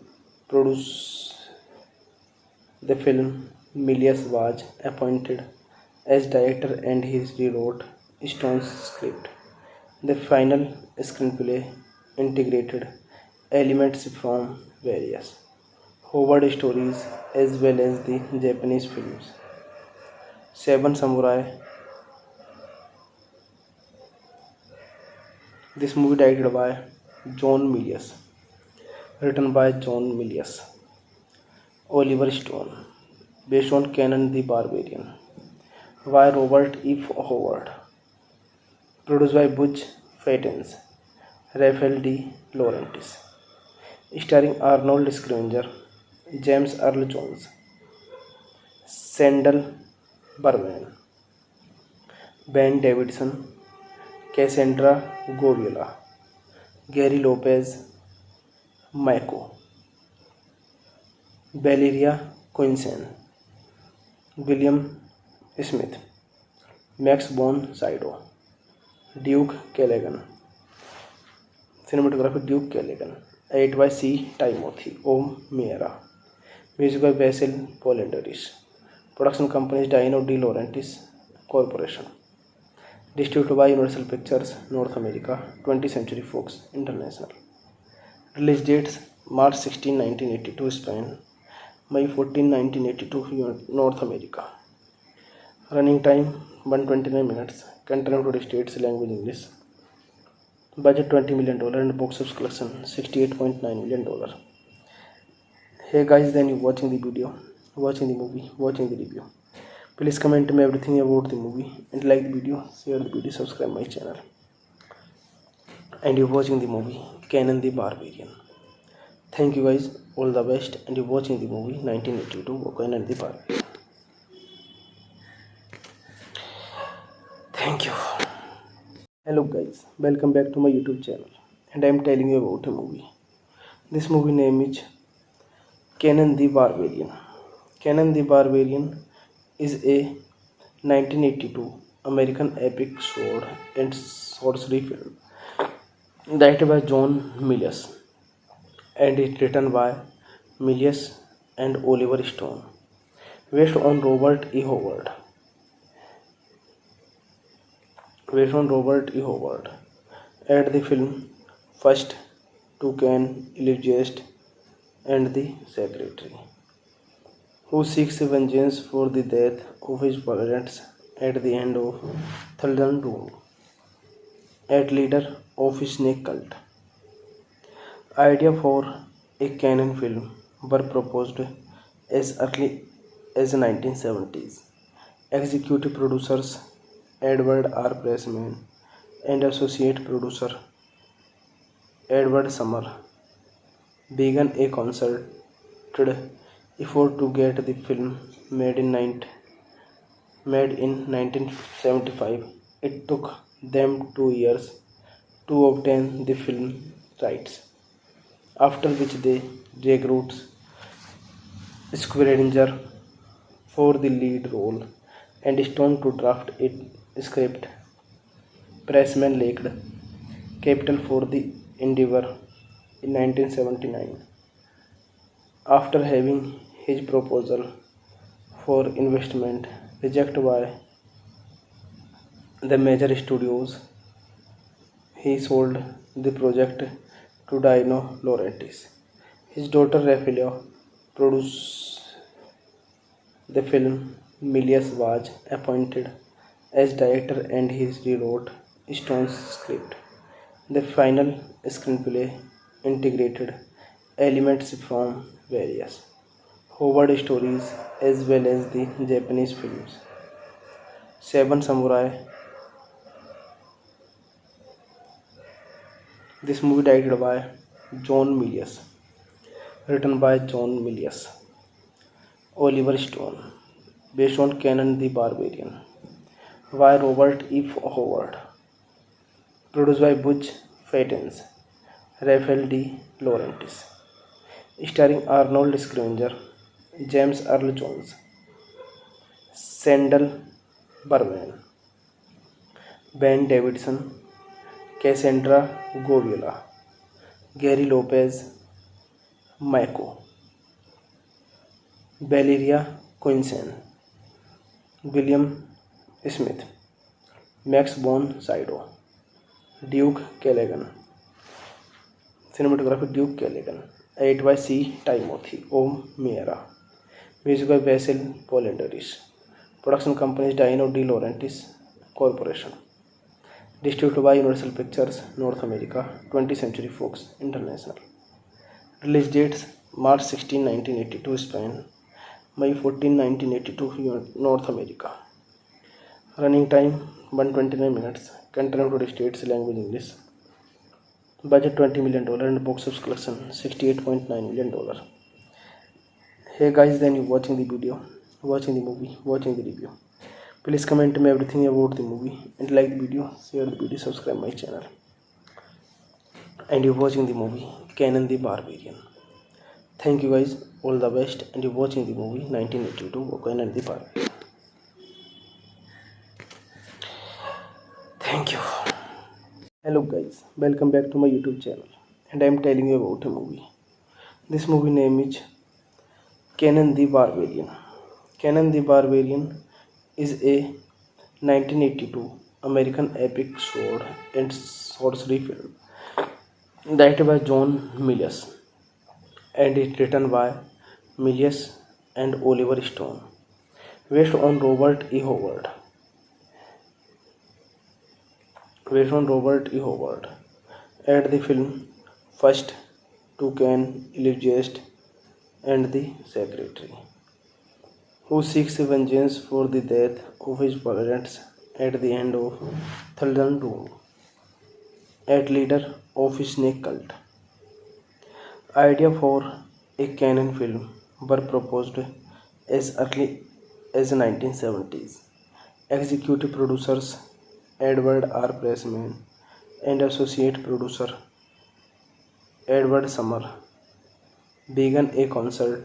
produced the film. Milius was appointed as director and he rewrote Stone's script. The final screenplay integrated elements from various Howard stories as well as the Japanese films Seven Samurai. This movie directed by John Milius, written by John Milius, Oliver Stone, based on Conan the Barbarian, by Robert E. Howard, produced by Butch Faitens, Raphael D. Laurentiis, starring Arnold Schwarzenegger, James Earl Jones, Sandal Berman, Ben Davidson, Cassandra Goviola, Gary Lopez, Mako, Valeria Quinsen, William Smith, Max von Sydow, Duke Callaghan, cinematography Duke Callaghan, edited by C. Timothy O'Meara, music by Basil Polendaris, production companies Dino De Laurentiis Corporation, distributed by Universal Pictures North America, 20th Century Fox International. Release dates March 16, 1982 Spain, May 14, 1982 North America. Running time 129 minutes. Country United States, language English. Budget $20 million and box office collection $68.9 million. Hey guys, then you watching the video, watching the movie, watching the review. Please comment me everything about the movie and like the video, share the video, subscribe my channel. And you're watching the movie Conan the Barbarian. Thank you guys, all the best, and you're watching the movie 1982 Conan the Barbarian. Thank you. Hello guys, welcome back to my YouTube channel, and I am telling you about a movie. This movie name is Conan the Barbarian. Conan the Barbarian is a 1982 American epic sword and sorcery film directed by John Milius and is written by Milius and Oliver Stone, based on Robert E. Howard. at the film first toucan Elijah and the secretary, who seeks vengeance for the death of his parents at the end of Thunderdome Doom, at leader of his snake cult. Idea for a canon film were proposed as early as 1970s. Executive producers Edward R. Pressman and associate producer Edward Summer began a concerted effort to get the film made in 1975. It took them 2 years to obtain the film rights, after which they recruited Squaringer for the lead role and Stone to draft a script. Pressman lacked capital for the endeavor in 1979. After having his proposal for investment rejected by the major studios, he sold the project to Dino Laurentiis. His daughter Raphaelia produced the film. Milius was appointed as director and he rewrote Stone's script. The final screenplay integrated elements from various Howard stories as well as the Japanese films. Seven Samurai. This movie directed by John Milius, written by John Milius. Oliver Stone, based on Conan the Barbarian, by Robert E. Howard, produced by Butch Faitens, Raphael D. Laurentiis, starring Arnold Schwarzenegger, James Earl Jones, Sandal Berman, Ben Davidson, Cassandra Govila, Gary Lopez, Mako, Valeria Quinson, William Smith, Max von Sydow, Duke Callaghan, cinematography Duke Callaghan, edit by C. Timothy O'Meara, music by Vasil Polendaris, production companies Dino De Laurentiis Corporation, distributed by Universal Pictures North America, 20th Century Fox International. Release dates March 16, 1982 Spain, May 14, 1982 North America. Running time 129 minutes. Country United States, language English. Budget $20 million and box office collection $68.9 million. Hey guys, then you watching the video, watching the movie, watching the review. Please comment me everything about the movie and like the video, share the video, subscribe my channel. And you're watching the movie Conan the Barbarian. Thank you guys, all the best, and you're watching the movie 1982 Conan the Barbarian. Thank you. Hello guys, welcome back to my YouTube channel, and I am telling you about a movie. This movie name is Conan the Barbarian. Conan the Barbarian is a 1982 American epic sword and sorcery film directed by John Milius and is written by Milius and Oliver Stone, based on Robert E. Howard. At the film first toucan Elijah and the secretary, who seeks vengeance for the death of his parents at the end of Thunderdome Doom, at leader of his snake cult. Idea for a canon film were proposed as early as 1970s. Executive producers Edward R. Pressman and associate producer Edward Summer began a concerted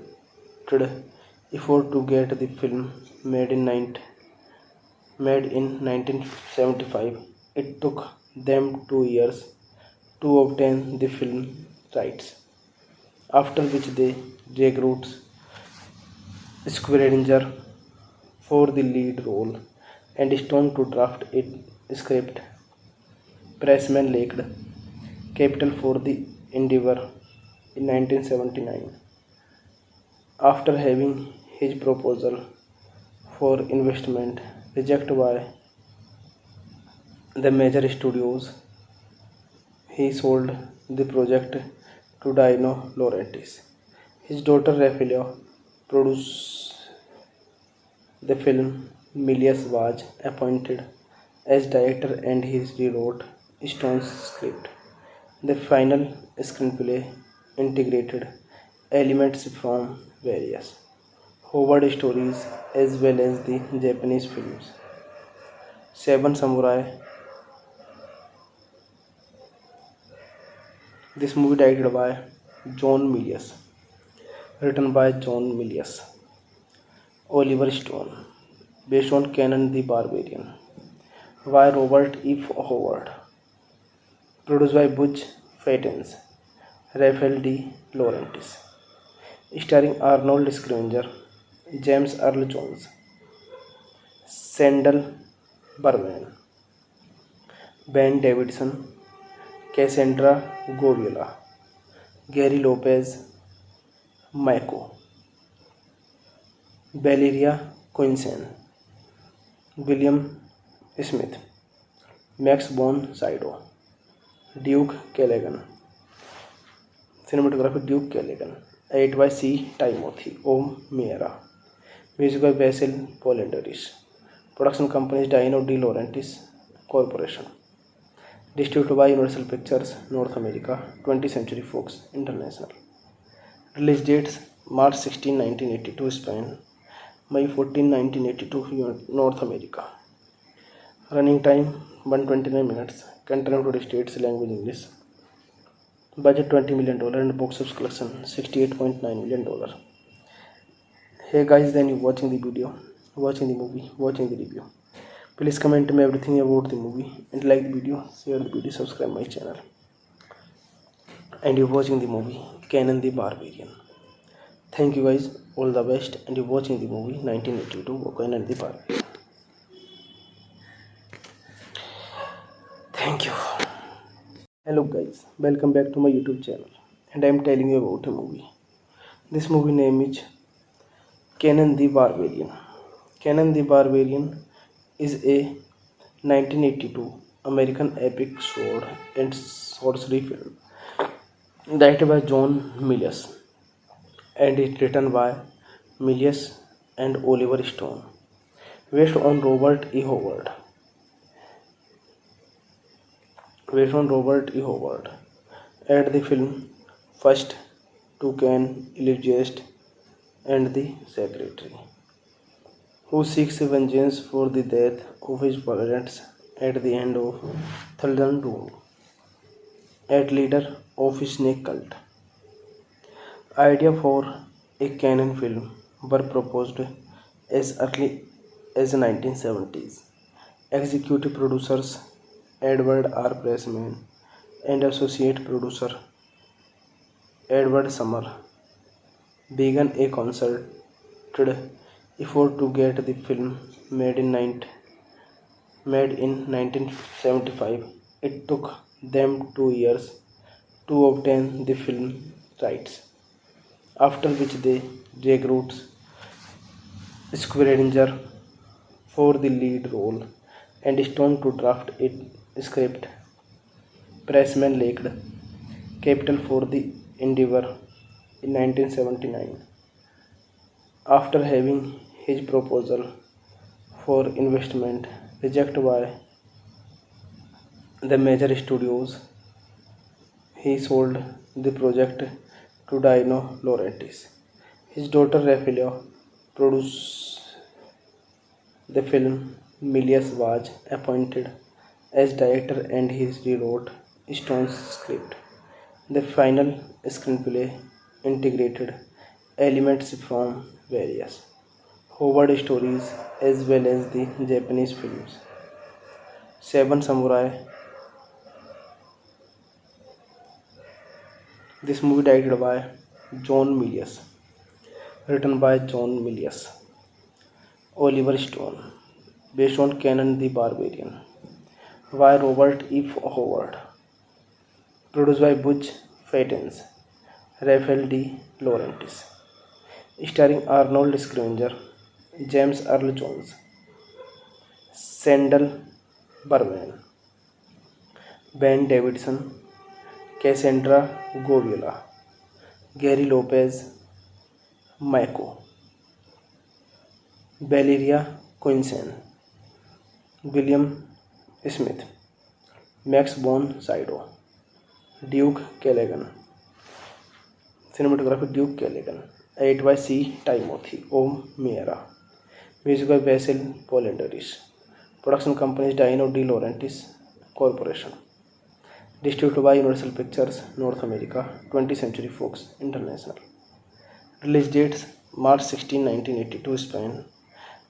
effort to get the film made in 1975. It took them 2 years to obtain the film rights, after which they recruited Squaringer for the lead role and Stone to draft a script. Pressman lacked capital for the endeavor in 1979. After having his proposal for investment rejected by the major studios, he sold the project to Dino Laurentiis. His daughter Raphaelia produced the film. Milius was appointed as director and he rewrote Stone's script. The final screenplay integrated elements from various Howard stories as well as the Japanese films. Seven Samurai. This movie directed by John Milius, written by John Milius. Oliver Stone, based on Conan the Barbarian, by Robert E. Howard, produced by Butch Faitens, Raphael D. Laurentiis, starring Arnold Schwarzenegger, James Earl Jones, Sandal Berman, Ben Davidson, Cassandra Govila, Gary Lopez, Mako, Valeria Quinsen, William Smith, Max von Sydow, Duke Callaghan, cinematography Duke Callaghan, edited by C. Timothy O'Meara, music by Basil Poledouris, production companies Dino De Laurentiis Corporation, distributed by Universal Pictures North America, 20th Century Fox International. Release dates March 16, 1982 Spain, May 14, 1982 North America. Running time 129 minutes. Country of United States, language English. Budget $20 million and box office collection $68.9 million. Hey guys, then you watching the video, watching the movie, watching the review. Please comment me everything about the movie and like the video, share the video, subscribe my channel. And you're watching the movie Conan the Barbarian. Thank you guys, all the best, and you're watching the movie 1982 Conan the Barbarian. Thank you. Hello guys, welcome back to my YouTube channel, and I am telling you about a movie. This movie name is Conan the Barbarian. Conan the Barbarian is a 1982 American epic sword and sorcery film directed by John Milius and is written by Milius and Oliver Stone, based on Robert E. Howard. At the film first to Ken Elizabeth and the Secretary, who seeks vengeance for the death of his parents at the end of Thunderdome Doom, at leader of his snake cult. Idea for a canon film were proposed as early as the 1970s. Executive producers Edward R. Pressman and associate producer Edward Summer began a concerted effort to get the film made in 1975. It took them 2 years to obtain the film rights, after which they recruited Schwarzenegger for the lead role and Stone to draft a script. Pressman lacked capital for the endeavor in 1979. After having his proposal for investment rejected by the major studios, he sold the project to Dino Laurentiis. His daughter Raphaelia produced the film. Milius was appointed as director and he rewrote Stone's script. The final screenplay integrated elements from various Howard stories as well as the Japanese films. Seven Samurai. This movie directed by John Milius, written by John Milius. Oliver Stone, based on Conan the Barbarian, by Robert E. Howard. Produced by Butch Faitens, Raphael De Laurentiis. Starring Arnold Schwarzenegger, James Earl Jones, Sandal Berman, Ben Davidson, Cassandra Goviola, Gary Lopez, Mako, Valeria Quinson, William Smith, Max von Sydow, Duke Callaghan. Cinematography Duke Callaghan. Edit by C. Timothy O'Meara. Music by Basil Polendaris. Production company is Dino De Laurentiis Corporation. Distributed by Universal Pictures North America, 20th Century Fox International. Release dates March 16, 1982 Spain,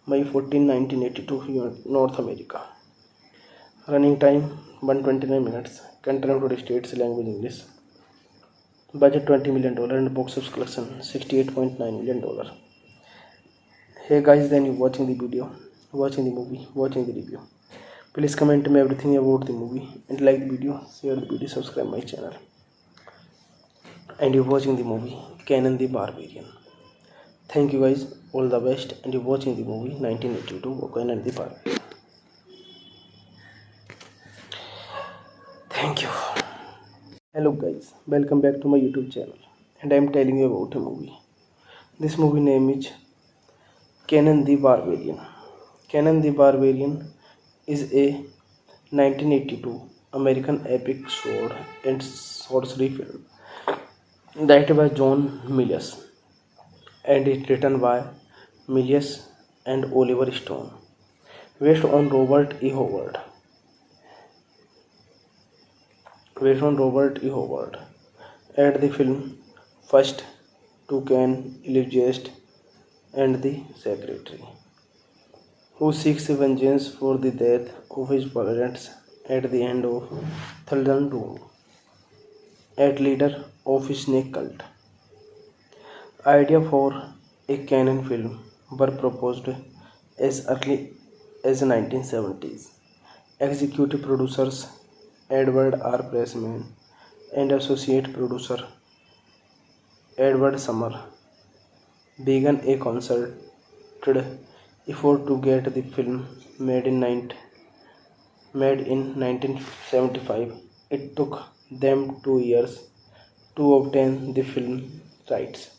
May 14, 1982 North America. Running time 129 minutes. Country and states language English. Budget $20 million and box office collection $68.9 million. Hey guys, then you watching the video, watching the movie, watching the review. Please comment me everything about the movie and like the video, share the video, subscribe my channel. And you're watching the movie Conan the Barbarian. Thank you guys, all the best, and you're watching the movie 1982 Conan the Barbarian. Thank you. Hello guys, welcome back to my YouTube channel, and I am telling you about a movie. This movie name is Conan the Barbarian. Conan the Barbarian is a 1982 American epic sword and sorcery film directed by John Milius and is written by Milius and Oliver Stone, based on Robert E. Howard. At the film First, Toucan, Elysiast, and the Secretary, who seeks vengeance for the death of his parents at the end of Thunder Doom, at leader of his snake cult. Idea for a canon film were proposed as early as 1970s. Executive producers Edward R. Pressman and associate producer Edward Summer began a concerted effort to get the film made in 1975. It took them 2 years to obtain the film rights,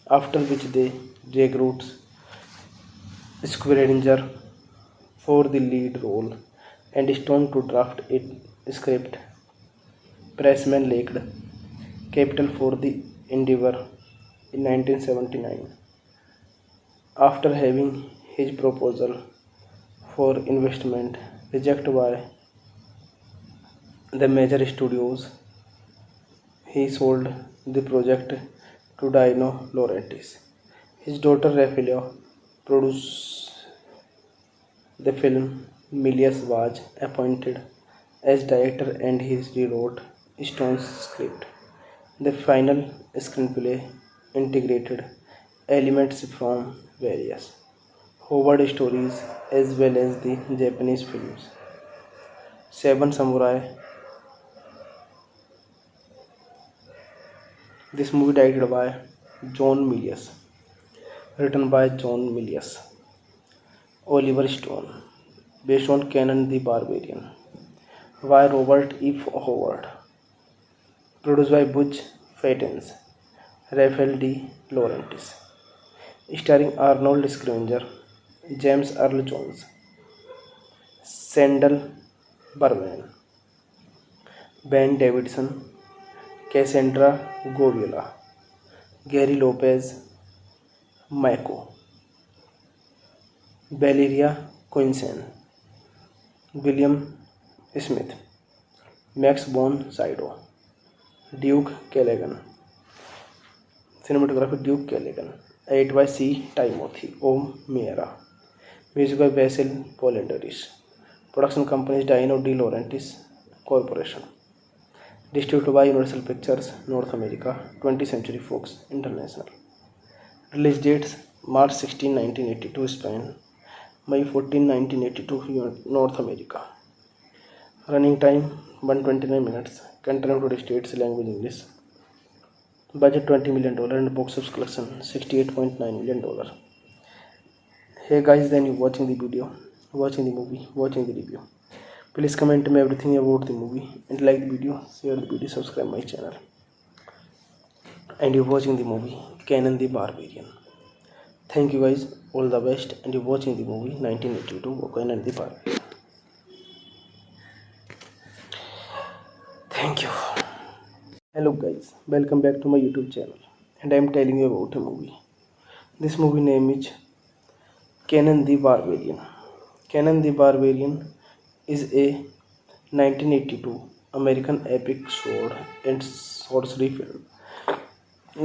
after which they recruited Schwarzenegger for the lead role and Stone to draft a script. Pressman lacked capital for the endeavor in 1979. After having his proposal for investment rejected by the major studios, he sold the project to Dino Laurentiis. His daughter Raphael produced the film. Milius was appointed as director and he rewrote Stone's script. The final screenplay integrated elements from various Howard stories as well as the Japanese films Seven Samurai. This movie directed by John Milius, written by John Milius, Oliver Stone, based on Conan the Barbarian, by Robert E. Howard. Produced by Butch Faitens, Raphael De Laurentiis. Starring Arnold Schwarzenegger, James Earl Jones, Sandal Berman, Ben Davidson, Cassandra Goviola, Gary Lopez, Mako, Valeria Quinson, William Smith, Max von Sydow, Duke Callaghan. Cinematography Duke Callaghan. Edit by C. Timothy O'Meara. Music by Basil Polendaris. Production company is Dino De Laurentiis Corporation. Distributed by Universal Pictures North America, 20th Century Fox International. Release dates March 16, 1982 Spain, May 14, 1982 North America. Running time 129 minutes. Country of United States. Language English. Budget $20 million and box office collection $68.9 million. Hey guys, then you watching the video, watching the movie, watching the review. Please comment me everything about the movie and like the video, share the video, subscribe my channel. And you're watching the movie Conan the Barbarian. Thank you guys, all the best, and you're watching the movie 1982 Conan the Barbarian. Thank you. Hello guys, welcome back to my YouTube channel, and I am telling you about a movie. This movie name is Conan the Barbarian. Conan the Barbarian is a 1982 American epic sword and sorcery film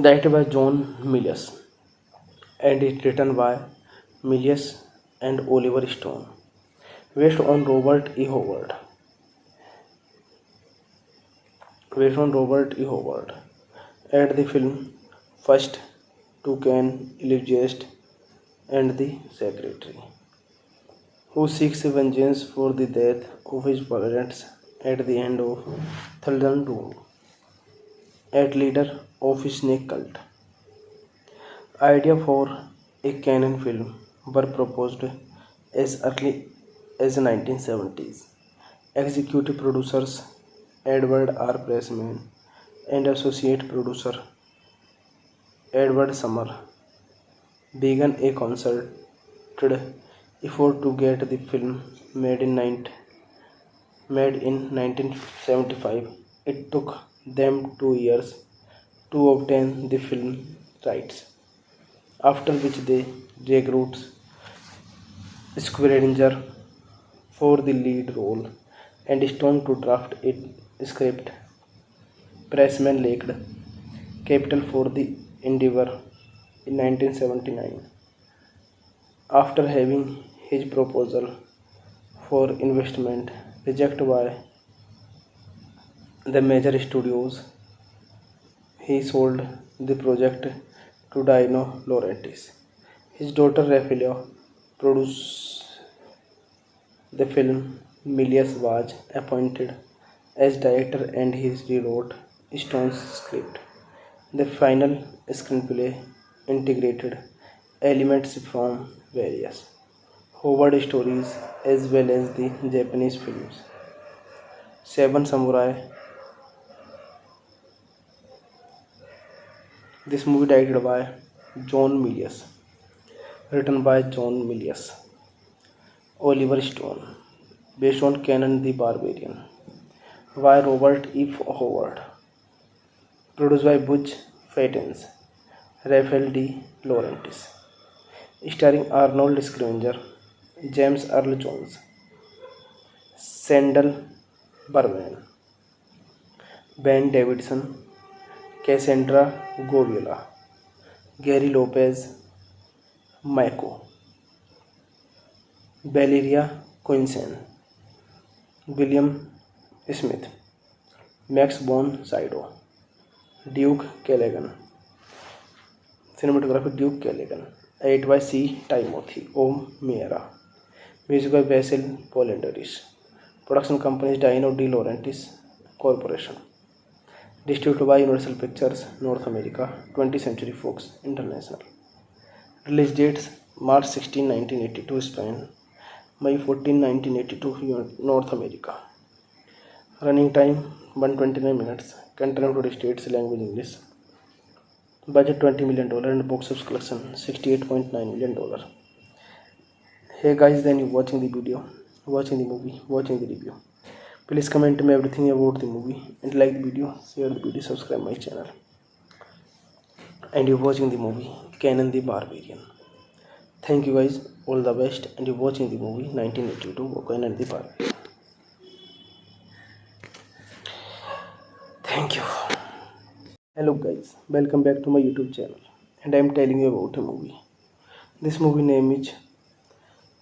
directed by John Milius and is written by Milius and Oliver Stone, based on Robert E. Howard. At the film first Toucan Elitist and the Secretary, who seeks vengeance for the death of his parents at the end of Thunderdome Doom, at leader of his snake cult. Idea for a canon film were proposed as early as 1970s. Executive producers Edward R. Pressman and associate producer Edward Summer began a concerted effort to get the film made in 1975. It took them 2 years to obtain the film rights, after which they recruited Squaringer for the lead role and Stone to draft a script. Pressman lacked capital for the endeavor in 1979. After having his proposal for investment rejected by the major studios, he sold the project to Dino Laurentiis. His daughter Raphaelia produced the film. Milius was appointed as director and he rewrote Stone's script. The final screenplay integrated elements from various Howard stories as well as the Japanese films Seven Samurai. This movie directed by John Milius, written by John Milius, Oliver Stone, based on Conan the Barbarian, by Robert E. Howard, produced by Butch Faitens, Raphael D. Laurentiis, starring Arnold Schwarzenegger, James Earl Jones, Sandal Berman, Ben Davidson, Cassandra Govila, Gary Lopez, Mako, Valeria Quinson, William Smith, Max von Sydow, Duke Callaghan. Cinematography Duke Callaghan. Edit by C. Timothy O'Meara. Music by Basil Polendaris. Production company Dino De Laurentiis Corporation. Distributed by Universal Pictures North America, 20th Century Fox International. Release dates March 16, 1982 Spain, May 14, 1982 North America. Running time 129 minutes. Country of United States. Language English. Budget $20 million and box office collection $68.9 million. Hey guys, then you watching the video, watching the movie, watching the review. Please comment me everything about the movie and like the video, share the video, subscribe my channel. And you're watching the movie Conan the Barbarian. Thank you guys, all the best, and you're watching the movie 1982 Conan the Barbarian. Thank you. Hello guys, welcome back to my YouTube channel, and I am telling you about a movie. This movie name is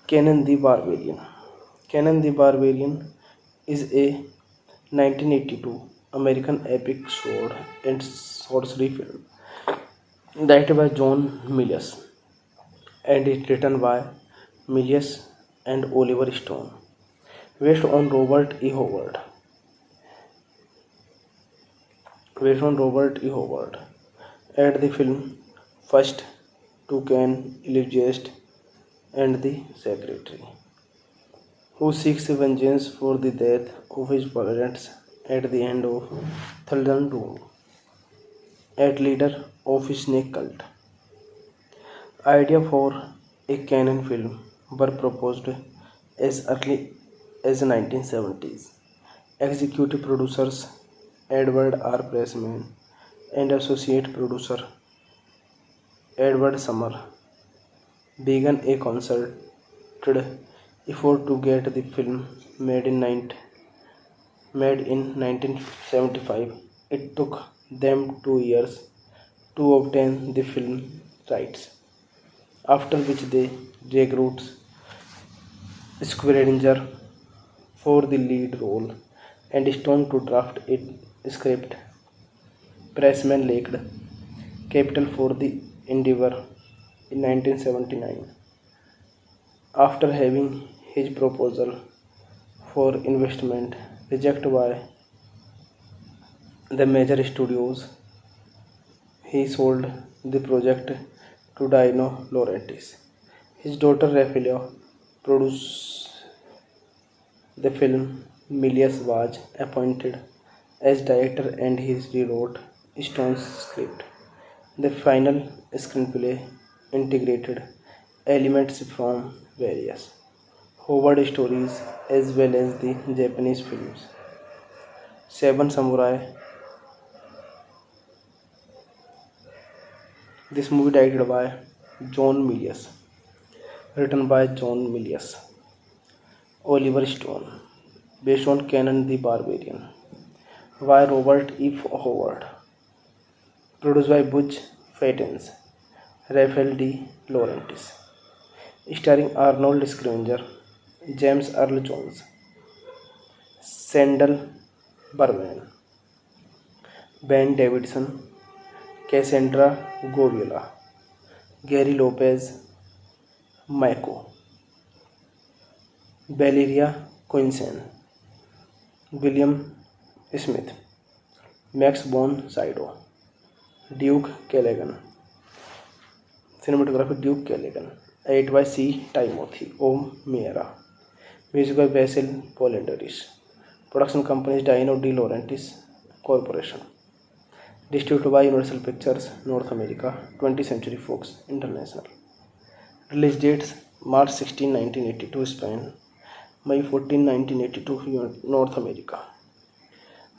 Conan the Barbarian. Conan the Barbarian is a 1982 American epic sword and sorcery film directed by John Milius and is written by Milius and Oliver Stone, based on Robert E. Howard. Based on Robert E. Howard. At the film First, Toucan, Elitist, and the Secretary, who seeks vengeance for the death of his parents at the end of Thunderdome Doom, at leader of his snake cult. Idea for a canon film were proposed as early as the 1970s. Executive producers Edward R. Pressman and associate producer Edward Summer began a concerted effort to get the film made in 1975. It took them 2 years to obtain the film rights, after which they recruited Squaringer for the lead role and Stone to draft a script. Pressman lacked capital for the endeavor in 1979. After having his proposal for investment rejected by the major studios, he sold the project to Dino Laurentiis. His daughter Raphaelia produced the film. Milius was appointed as director and he rewrote Stone's script. The final screenplay integrated elements from various Howard stories as well as the Japanese films. Seven Samurai. This movie directed by John Milius, written by John Milius. Oliver Stone, based on Conan the Barbarian, by Robert E. Howard, produced by Butch Faitens, Raphael D. Laurentiis, starring Arnold Schwarzenegger, James Earl Jones, Sandal Berman, Ben Davidson, Cassandra Goviola, Gary Lopez, Mako, Valeria Quinsen, William Smith, Max von Sydow, Duke Callaghan. Cinematography Duke Callaghan. Edit by C. Timothy O'Meara. Music by Basil Poledouris. Production companies Dino De Laurentiis Corporation. Distributed by Universal Pictures North America, 20th Century Fox International. Release dates March 16, 1982 Spain, May 14, 1982 North America.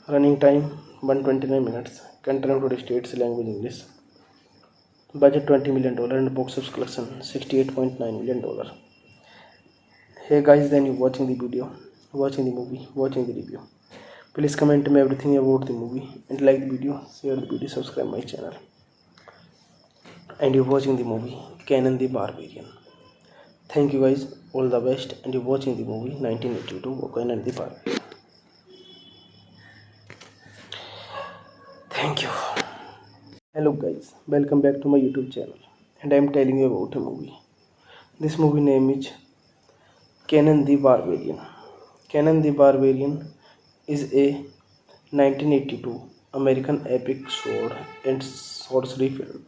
Running time 129 minutes. Country of United States, language English. Budget $20 million and box office collection $68.9 million. Hey guys, then you watching the video, watching the movie, watching the review. Please comment me everything about the movie and like the video, share the video, subscribe my channel. And you're watching the movie Conan the Barbarian. Thank you guys, all the best, and you're watching the movie 1982 Conan the Barbarian. Thank you. Hello guys, welcome back to my YouTube channel, and I am telling you about a movie. This movie name is Conan the Barbarian. Conan the Barbarian is a 1982 American epic sword and sorcery film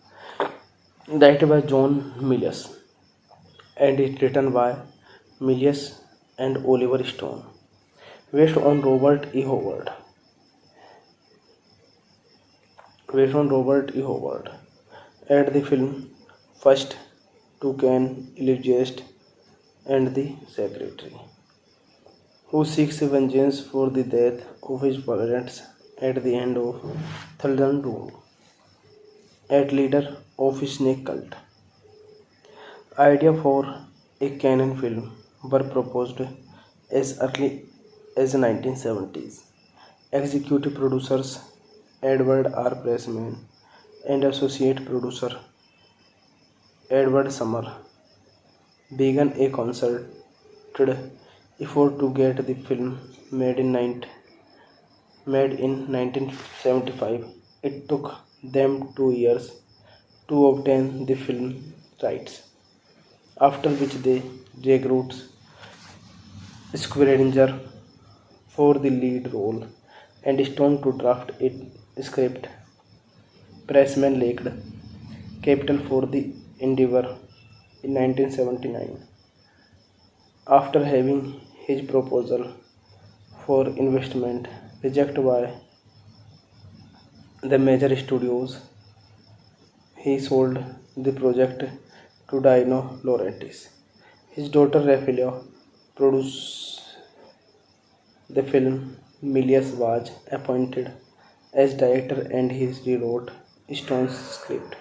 directed by John Milius and is written by Milius and Oliver Stone, based on Robert E. Howard. Based on Robert E. Howard. At the film First, Toucan, Elitist, and the Secretary, who seeks vengeance for the death of his parents at the end of Thunderdome Doom, at leader of his snake cult. Idea for a canon film were proposed as early as the 1970s. Executive producers Edward R. Pressman and associate producer Edward Summer began a concerted effort to get the film made in 1975. It took them 2 years to obtain the film rights, after which they recruited Square for the lead role and Stone to draft a script. Pressman lacked capital for the endeavor in 1979. After having his proposal for investment rejected by the major studios, he sold the project to Dino Laurentiis. His daughter Raphaelia produced the film. Milius was appointed as director and he rewrote Stone's script.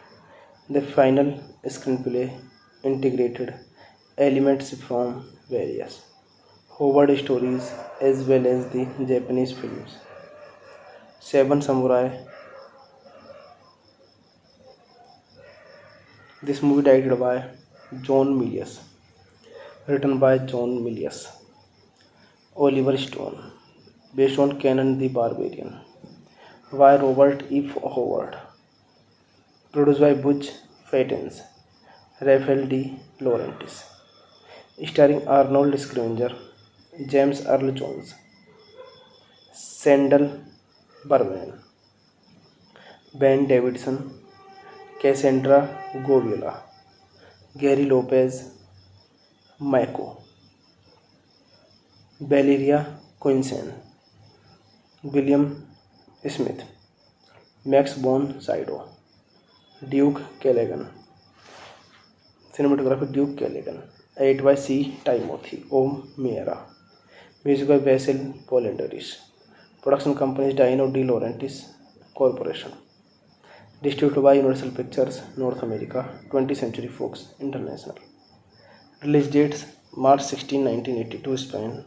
The final screenplay integrated elements from various Howard stories as well as the Japanese films. Seven Samurai. This movie directed by John Milius, written by John Milius. Oliver Stone, based on Conan the Barbarian, by Robert E. Howard, produced by Butch Faitens, Raphael D. Laurentiis, starring Arnold Schwarzenegger, James Earl Jones, Sandal Berman, Ben Davidson, Cassandra Goviola, Gary Lopez, Mako, Valeria Quinsen, William Smith, Max von Sydow, Duke Callaghan, cinematography Duke Callaghan, edit by C. Timothy O'Meara, music by Vasil Polendaris, production companies Dino De Laurentiis Corporation, distributed by Universal Pictures North America, 20th Century Fox International. Release dates March 16, 1982 Spain,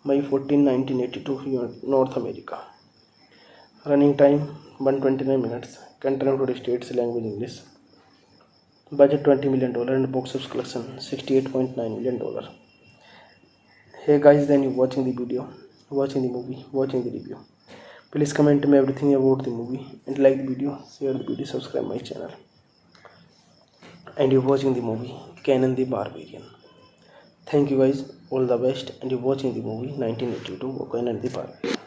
May 14, 1982 North America. Running time 129 minutes. Country and United States language English. Budget $20 million and box office collection $68.9 million. Hey guys, then you watching the video, watching the movie, watching the review. Please comment me everything about the movie and like the video, share the video, subscribe my channel. And you're watching the movie Conan the Barbarian. Thank you guys, all the best, and you're watching the movie 1982 Conan the Barbarian.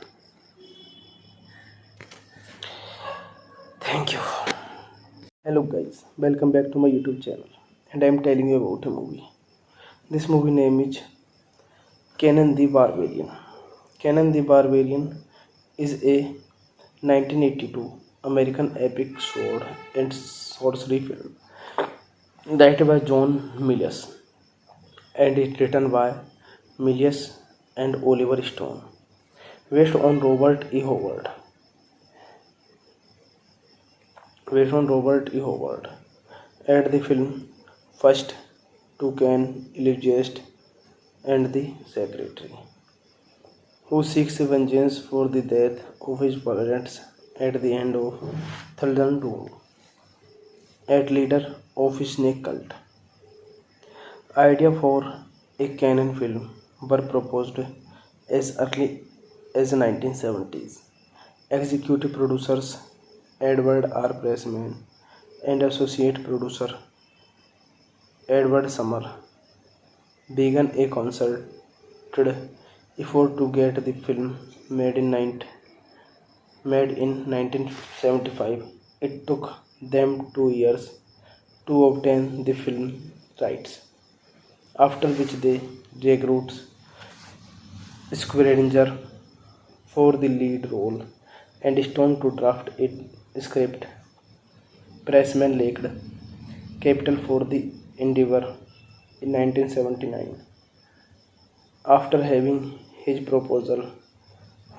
Thank you. Hello guys, welcome back to my YouTube channel, and I am telling you about a movie. This movie name is Conan the Barbarian. Conan the Barbarian is a 1982 American epic sword and sorcery film directed by John Milius and is written by Milius and Oliver Stone, based on Robert E. Howard. At the film First, Toucan, Elijah, and the Secretary, who seeks vengeance for the death of his parents at the end of Thunderdome Doom, at leader of his snake cult. Idea for a canon film were proposed as early as the 1970s. Executive producers Edward R. Pressman and associate producer Edward Summer began a concerted effort to get the film made in 1975. It took them 2 years to obtain the film rights, after which they recruited Schwarzenegger for the lead role and Stone to draft a script. Pressman lacked capital for the endeavor in 1979. After having his proposal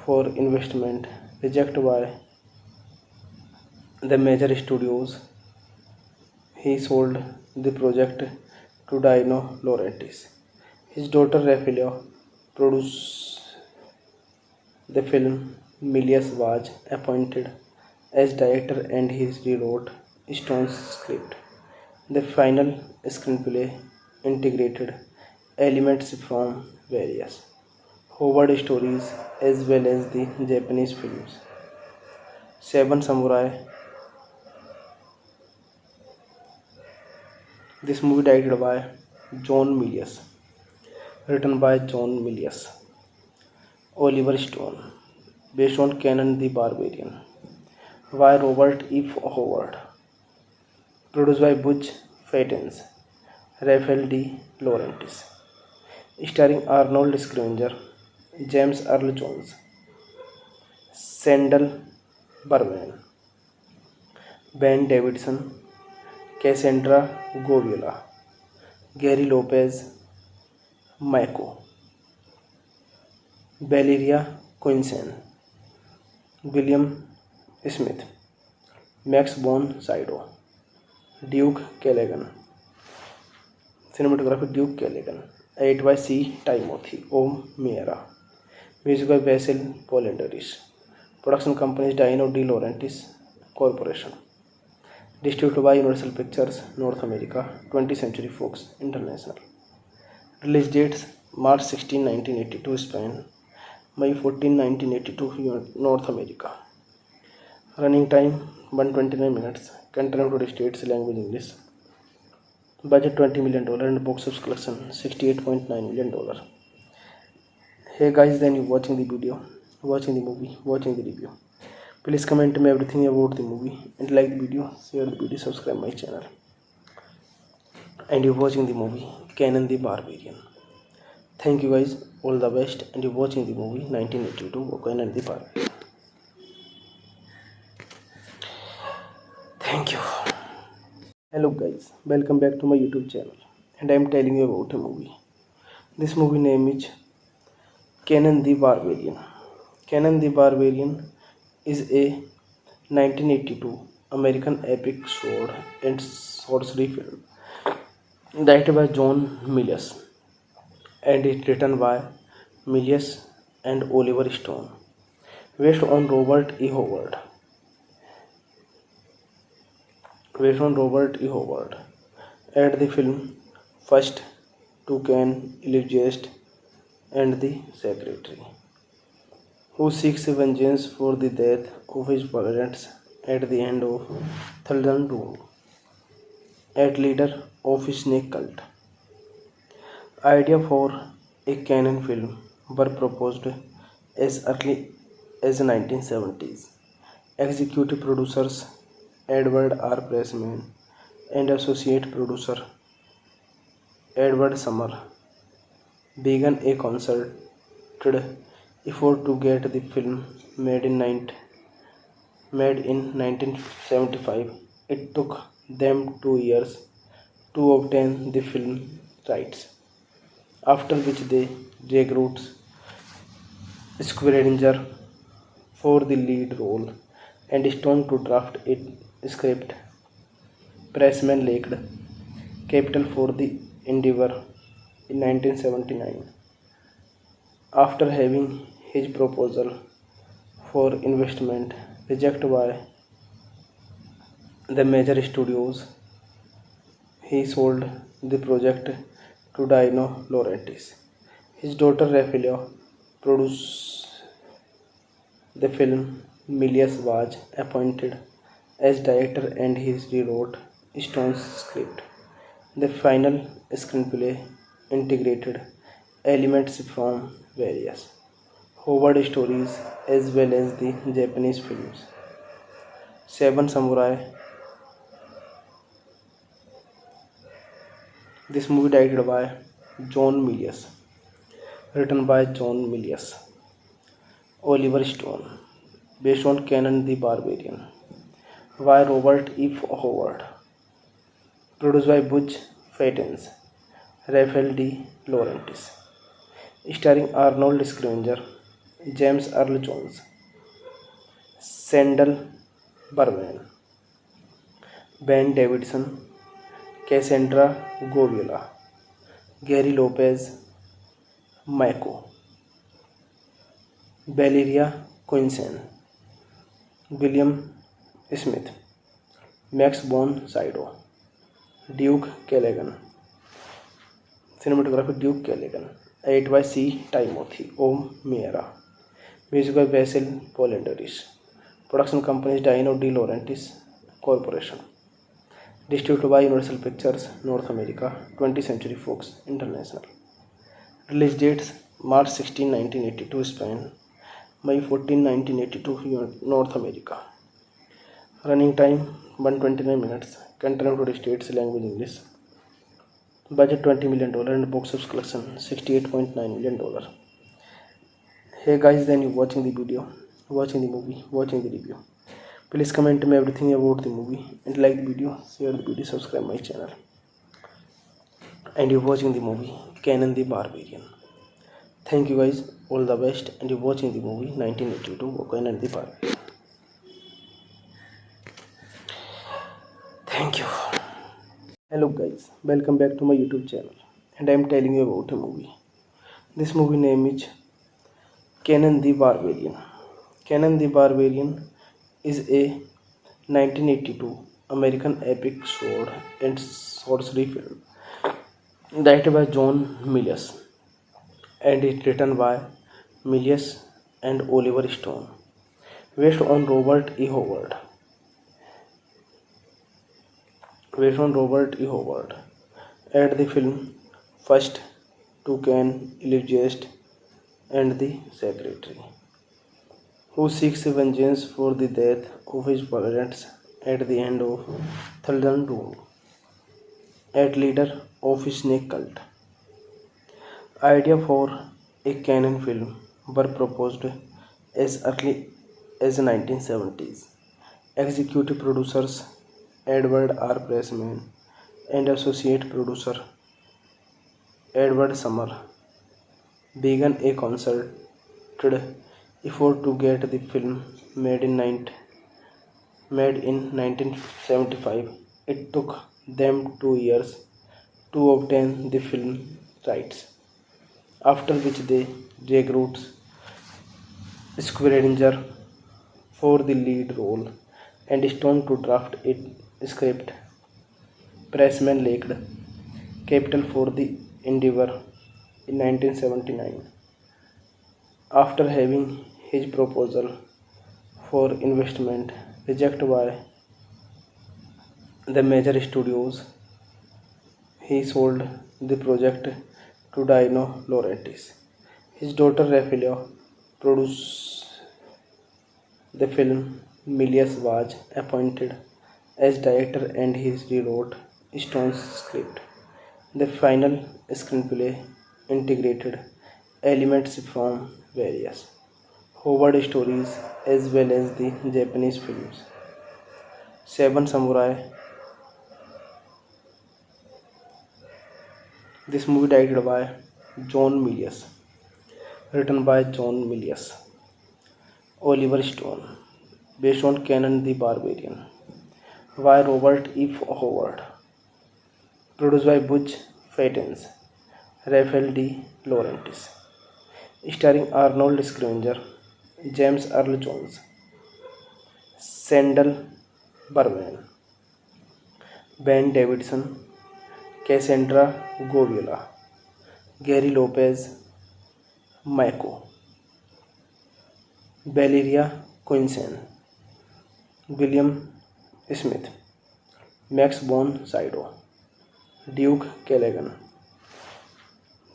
for investment rejected by the major studios, he sold the project to Dino Laurentiis. His daughter Raphaelia produced the film. Milius was appointed as director and he rewrote Stone's script. The final screenplay integrated elements from various Howard stories as well as the Japanese films. Seven Samurai. This movie directed by John Milius, written by John Milius. Oliver Stone, based on Conan the Barbarian, by Robert E. Howard, produced by Butch Faitens, Raphael De Laurentiis, starring Arnold Scavenger, James Earl Jones, Sandal Berman, Ben Davidson, Cassandra Goviola, Gary Lopez, Mako, Valeria Quinsen, William Smith, Max von Sydow, Duke Callaghan, cinematography Duke Callaghan, edited by C. Timothy O. Meara, music by Basil Polendaris, production company Dino De Laurentiis Corporation, distributed by Universal Pictures North America, 20th Century Fox International. Release dates March 16, 1982 Spain, May 14, 1982 North America. Running time 129 minutes. Country and states language English. Budget $20 million and box office collection $68.9 million. Hey guys, then you watching the video, watching the movie, watching the review. Please comment me everything about the movie and like the video, share the video, subscribe my channel. And you're watching the movie Conan the Barbarian. Thank you guys, all the best, and you're watching the movie 1982 Conan the Barbarian. Thank you. Hello guys, welcome back to my YouTube channel, and I am telling you about a movie. This movie name is Conan the Barbarian. Conan the Barbarian is a 1982 American epic sword and sorcery film directed by John Milius and is written by Milius and Oliver Stone, based on Robert E. Howard. At the film First, Toucan, Elitist, and the Secretary, who seeks vengeance for the death of his parents at the end of Thuldan Doom, at leader of his snake cult. Idea for a canon film were proposed as early as 1970s. Executive producers Edward R. Pressman and associate producer Edward Summer began a concerted effort to get the film made in 1975. It took them 2 years to obtain the film rights, after which they recruited Squaringer for the lead role and Stone to draft a script. Pressman lacked capital for the endeavor in 1979. After having his proposal for investment rejected by the major studios, he sold the project to Dino Laurentiis. His daughter Raphael produced the film. Milius was appointed as director and he rewrote Stone's script. The final screenplay integrated elements from various Howard stories as well as the Japanese films Seven Samurai. This movie directed by John Milius, written by John Milius, Oliver Stone, based on Conan the Barbarian, by Robert E. Howard, produced by Butch Faitens, Raphael De Laurentiis, starring Arnold Scavenger, James Earl Jones, Sandal Berman, Ben Davidson, Cassandra Goviola, Gary Lopez, Mako, Valeria Quinsen, William Smith, Max von Sydow, Duke Callaghan, cinematography Duke Callaghan, edited by C. Timothy O. Meara, music by Basil Polendaris, production company Dino De Laurentiis Corporation, distributed by Universal Pictures North America, 20th Century Fox International. Release dates March 16, 1982 Spain, May 14, 1982 North America. Running time 129 minutes. Country of United States, language English. Budget $20 million and box office collection $68.9 million. Hey guys, then you watching the video, watching the movie, watching the review. Please comment me everything about the movie and like the video, share the video, subscribe my channel. And you're watching the movie Conan the Barbarian. Thank you guys, all the best, and you're watching the movie 1982 Conan the Barbarian. Thank you. Hello guys, welcome back to my YouTube channel, and I am telling you about a movie. This movie name is Conan the Barbarian. Conan the Barbarian is a 1982 American epic sword and sorcery film directed by John Milius and is written by Milius and Oliver Stone, based on Robert E. Howard. At the film first toucan Elizabeth and the secretary, who seeks vengeance for the death of his parents at the end of Thunder Doom, at leader of his snake cult. Idea for a canon film were proposed as early as 1970s. Executive producers Edward R. Pressman and associate producer Edward Summer began a concerted effort to get the film made in 1975. It took them 2 years to obtain the film rights, after which they recruited Squaringer for the lead role and Stone to draft a script. Pressman lacked capital for the endeavor in 1979. After having his proposal for investment rejected by the major studios, he sold the project to Dino Laurentiis. His daughter Raphaela produced the film. Milius was appointed as director and he rewrote Stone's script. The final screenplay integrated elements from various Howard stories as well as the Japanese films Seven Samurai. This movie directed by John Milius, written by John Milius, Oliver Stone, based on Conan the Barbarian by Robert E. Howard, produced by Butch Faitens, Raphael D. Laurentiis, starring Arnold Schwarzenegger, James Earl Jones, Sandal Berman, Ben Davidson, Cassandra Govila, Gary Lopez, Mako, Valeria Quinsen, William Smith, Max von Sydow, Duke Callaghan.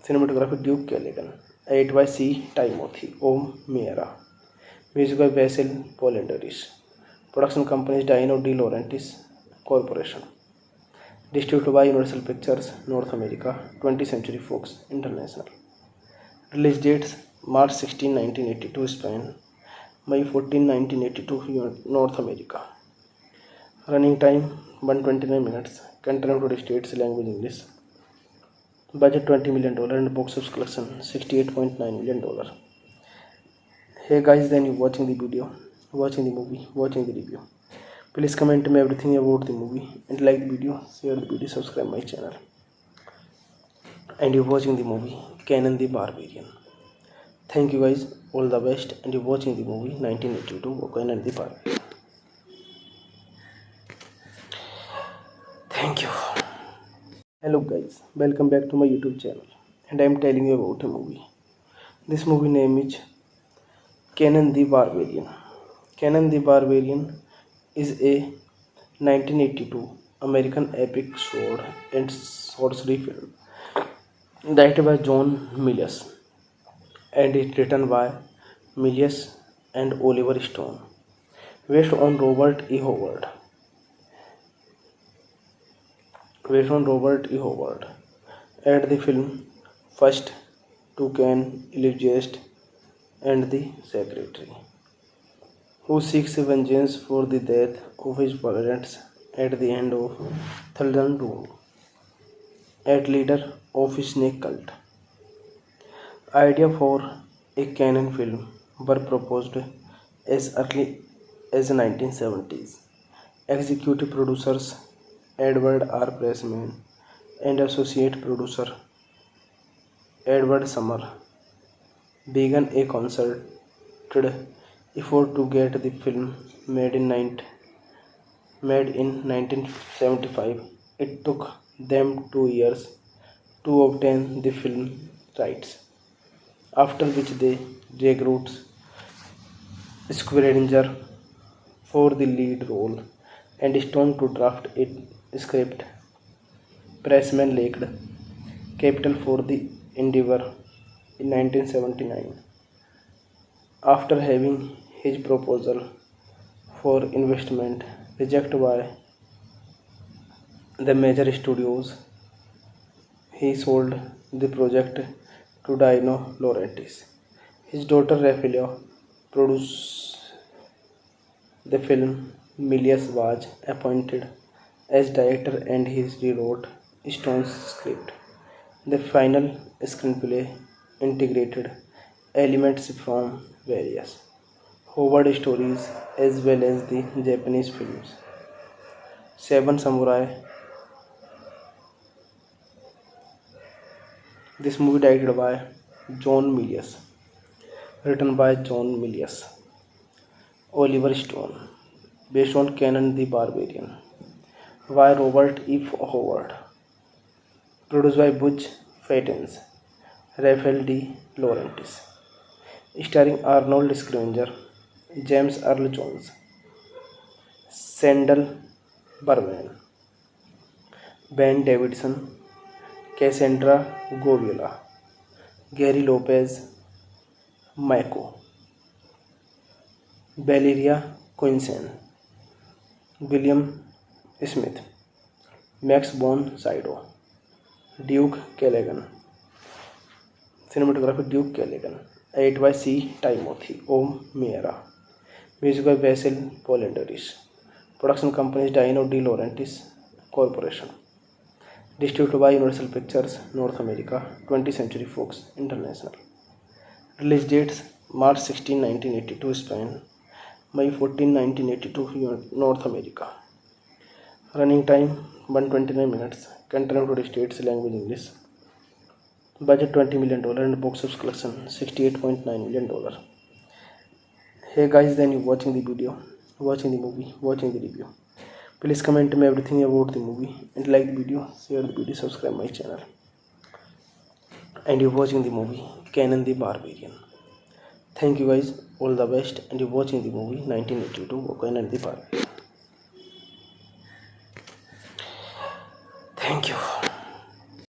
Cinematography Duke Callaghan. Edit by C. Timothy O'Meara. Music by Vasil Polendaris. Production company is Dino De Laurentiis Corporation. Distributed by Universal Pictures North America, 20th Century Fox International. Release dates March 16, 1982 Spain, May 14, 1982 North America. Running time 129 minutes. Country of United States, language English. Budget $20 million and box office collection $68.9 million. Hey guys, then you watching the video, watching the movie, watching the review. Please comment me everything about the movie and like the video, share the video, subscribe my channel. And you're watching the movie Conan the Barbarian. Thank you guys, all the best, and you're watching the movie 1982 Conan the Barbarian. Thank you. Hello guys, welcome back to my YouTube channel, and I am telling you about a movie. This movie name is Conan the Barbarian. Conan the Barbarian is a 1982 American epic sword and sorcery film directed by John Milius and is written by Milius and Oliver Stone, based on Robert E. Howard. At the film First, Toucan Elitist and the Secretary, who seeks vengeance for the death of his parents at the end of Thunderdome Duel, at leader of Snake Cult. Idea for a canon film were proposed as early as the 1970s. Executive producers Edward R. Pressman and associate producer Edward Summer began a concerted effort to get the film made in 1975. It took them 2 years to obtain the film rights, after which they recruited Squaringer for the lead role and Stone to draft a script. Pressman lacked capital for the endeavor in 1979. After having his proposal for investment rejected by the major studios, he sold the project to Dino Laurentiis. His daughter Raphaelia produced the film. Milius was appointed as director and he rewrote Stone's script. The final screenplay integrated elements from various Howard stories as well as the Japanese films. Seven Samurai. This movie directed by John Milius, written by John Milius, Oliver Stone, based on Conan the Barbarian, by Robert E. Howard, produced by Butch Faitens, Raphael D. Laurentiis, starring Arnold Scrivener, James Earl Jones, Sandal Berman, Ben Davidson, Cassandra Goviola, Gary Lopez, Mako, Valeria Quinsen, William Smith, Max von Sydow, Duke Callaghan, cinematography Duke Callaghan, edited by C. Timothy O'Meara, music by Basil Poledouris, production companies Dino De Laurentiis Corporation, distributed by Universal Pictures North America, 20th Century Fox International. Release dates March 16, 1982 Spain, May 14, 1982 North America. Running time 129 minutes. Country and United States language English. Budget $20 million and box office collection $68.9 million. Hey guys, then you watching the video, watching the movie, watching the review. Please comment me everything about the movie and like the video, share the video, subscribe my channel. And you're watching the movie Conan the Barbarian. Thank you guys, all the best, and you're watching the movie 1982 Conan the Barbarian. Thank you.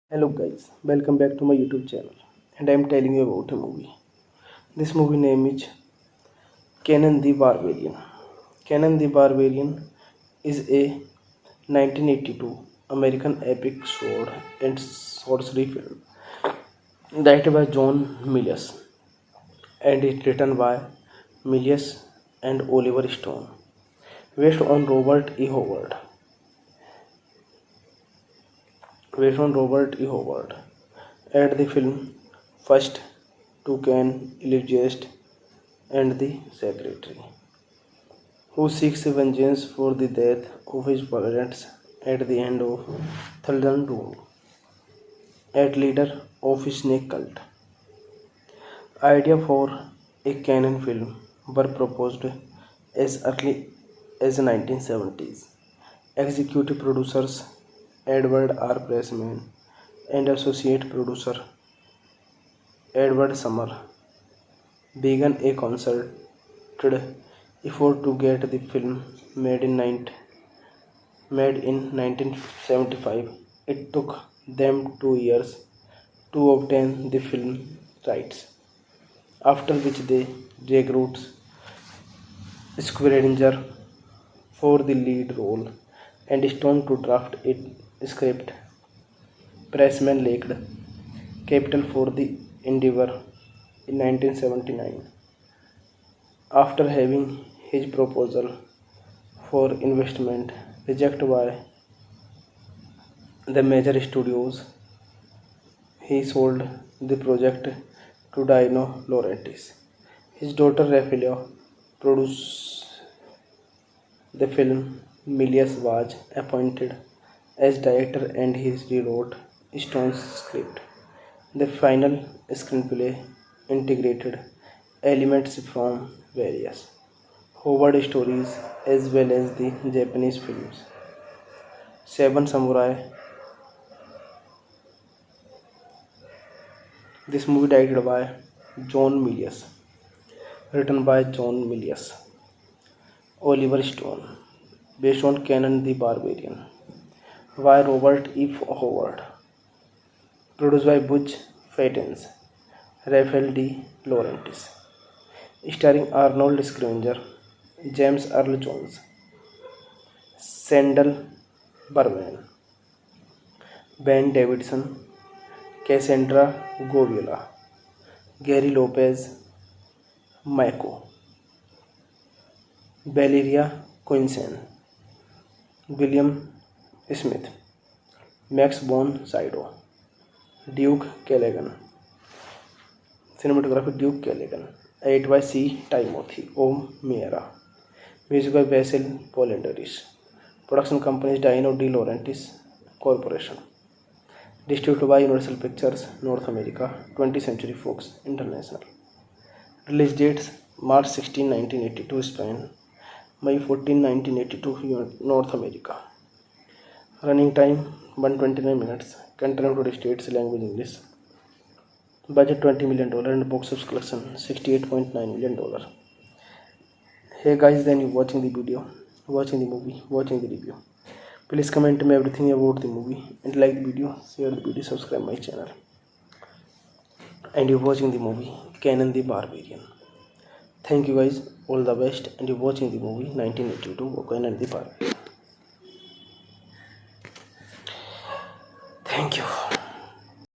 Hello guys, welcome back to my YouTube channel, and I am telling you about a movie. This movie name is Conan the Barbarian. Conan the Barbarian is a 1982 American epic sword and sorcery film directed by John Milius and is written by Milius and Oliver Stone, based on Robert E. Howard. At the film First, Toucan Elitist and the Secretary, who seeks vengeance for the death of his parents at the end of Thunderdome Duel, at leader of Snake Cult. Idea for a canon film were proposed as early as the 1970s. Executive producers Edward R. Pressman and associate producer Edward Summer began a concerted effort to get the film made in 1975. It took them 2 years to obtain the film rights, after which they recruits Square for the lead role and Stone to draft a script. Pressman lacked capital for the endeavor in 1979. After having his proposal for investment rejected by the major studios, he sold the project to Dino Laurentiis. His daughter Raphaelia produced the film. Milius was appointed as director and he rewrote Stone's script. The final screenplay integrated elements from various Howard stories as well as the Japanese films. Seven Samurai. This movie directed by John Milius, written by John Milius. Oliver Stone, based on Conan the Barbarian, by Robert E. Howard, produced by Butch Faitens, Raphael D. Laurentiis, starring Arnold Schwarzenegger, James Earl Jones, Sandal Berman, Ben Davidson, Cassandra Goviola, Gary Lopez, Mako, Valeria Quinsen, William Smith, Max von Sydow, Duke Callaghan, cinematography Duke Callaghan, edited by C. Timothy O'Meara, music by Vasil Polendaris, production companies Dino De Laurentiis Corporation, distributed by Universal Pictures North America, 20th Century Fox International. Release dates March 16, 1982 Spain, May 14, 1982 North America. Running time 129 minutes. Content United States language English. Budget $20 million and box office collection $68.9 million. Hey guys, then you watching the video, watching the movie, watching the review. Please comment me everything about the movie and like the video, share the video, subscribe my channel. And you're watching the movie Conan the Barbarian. Thank you guys, all the best, and you're watching the movie 1982 Conan the Barbarian.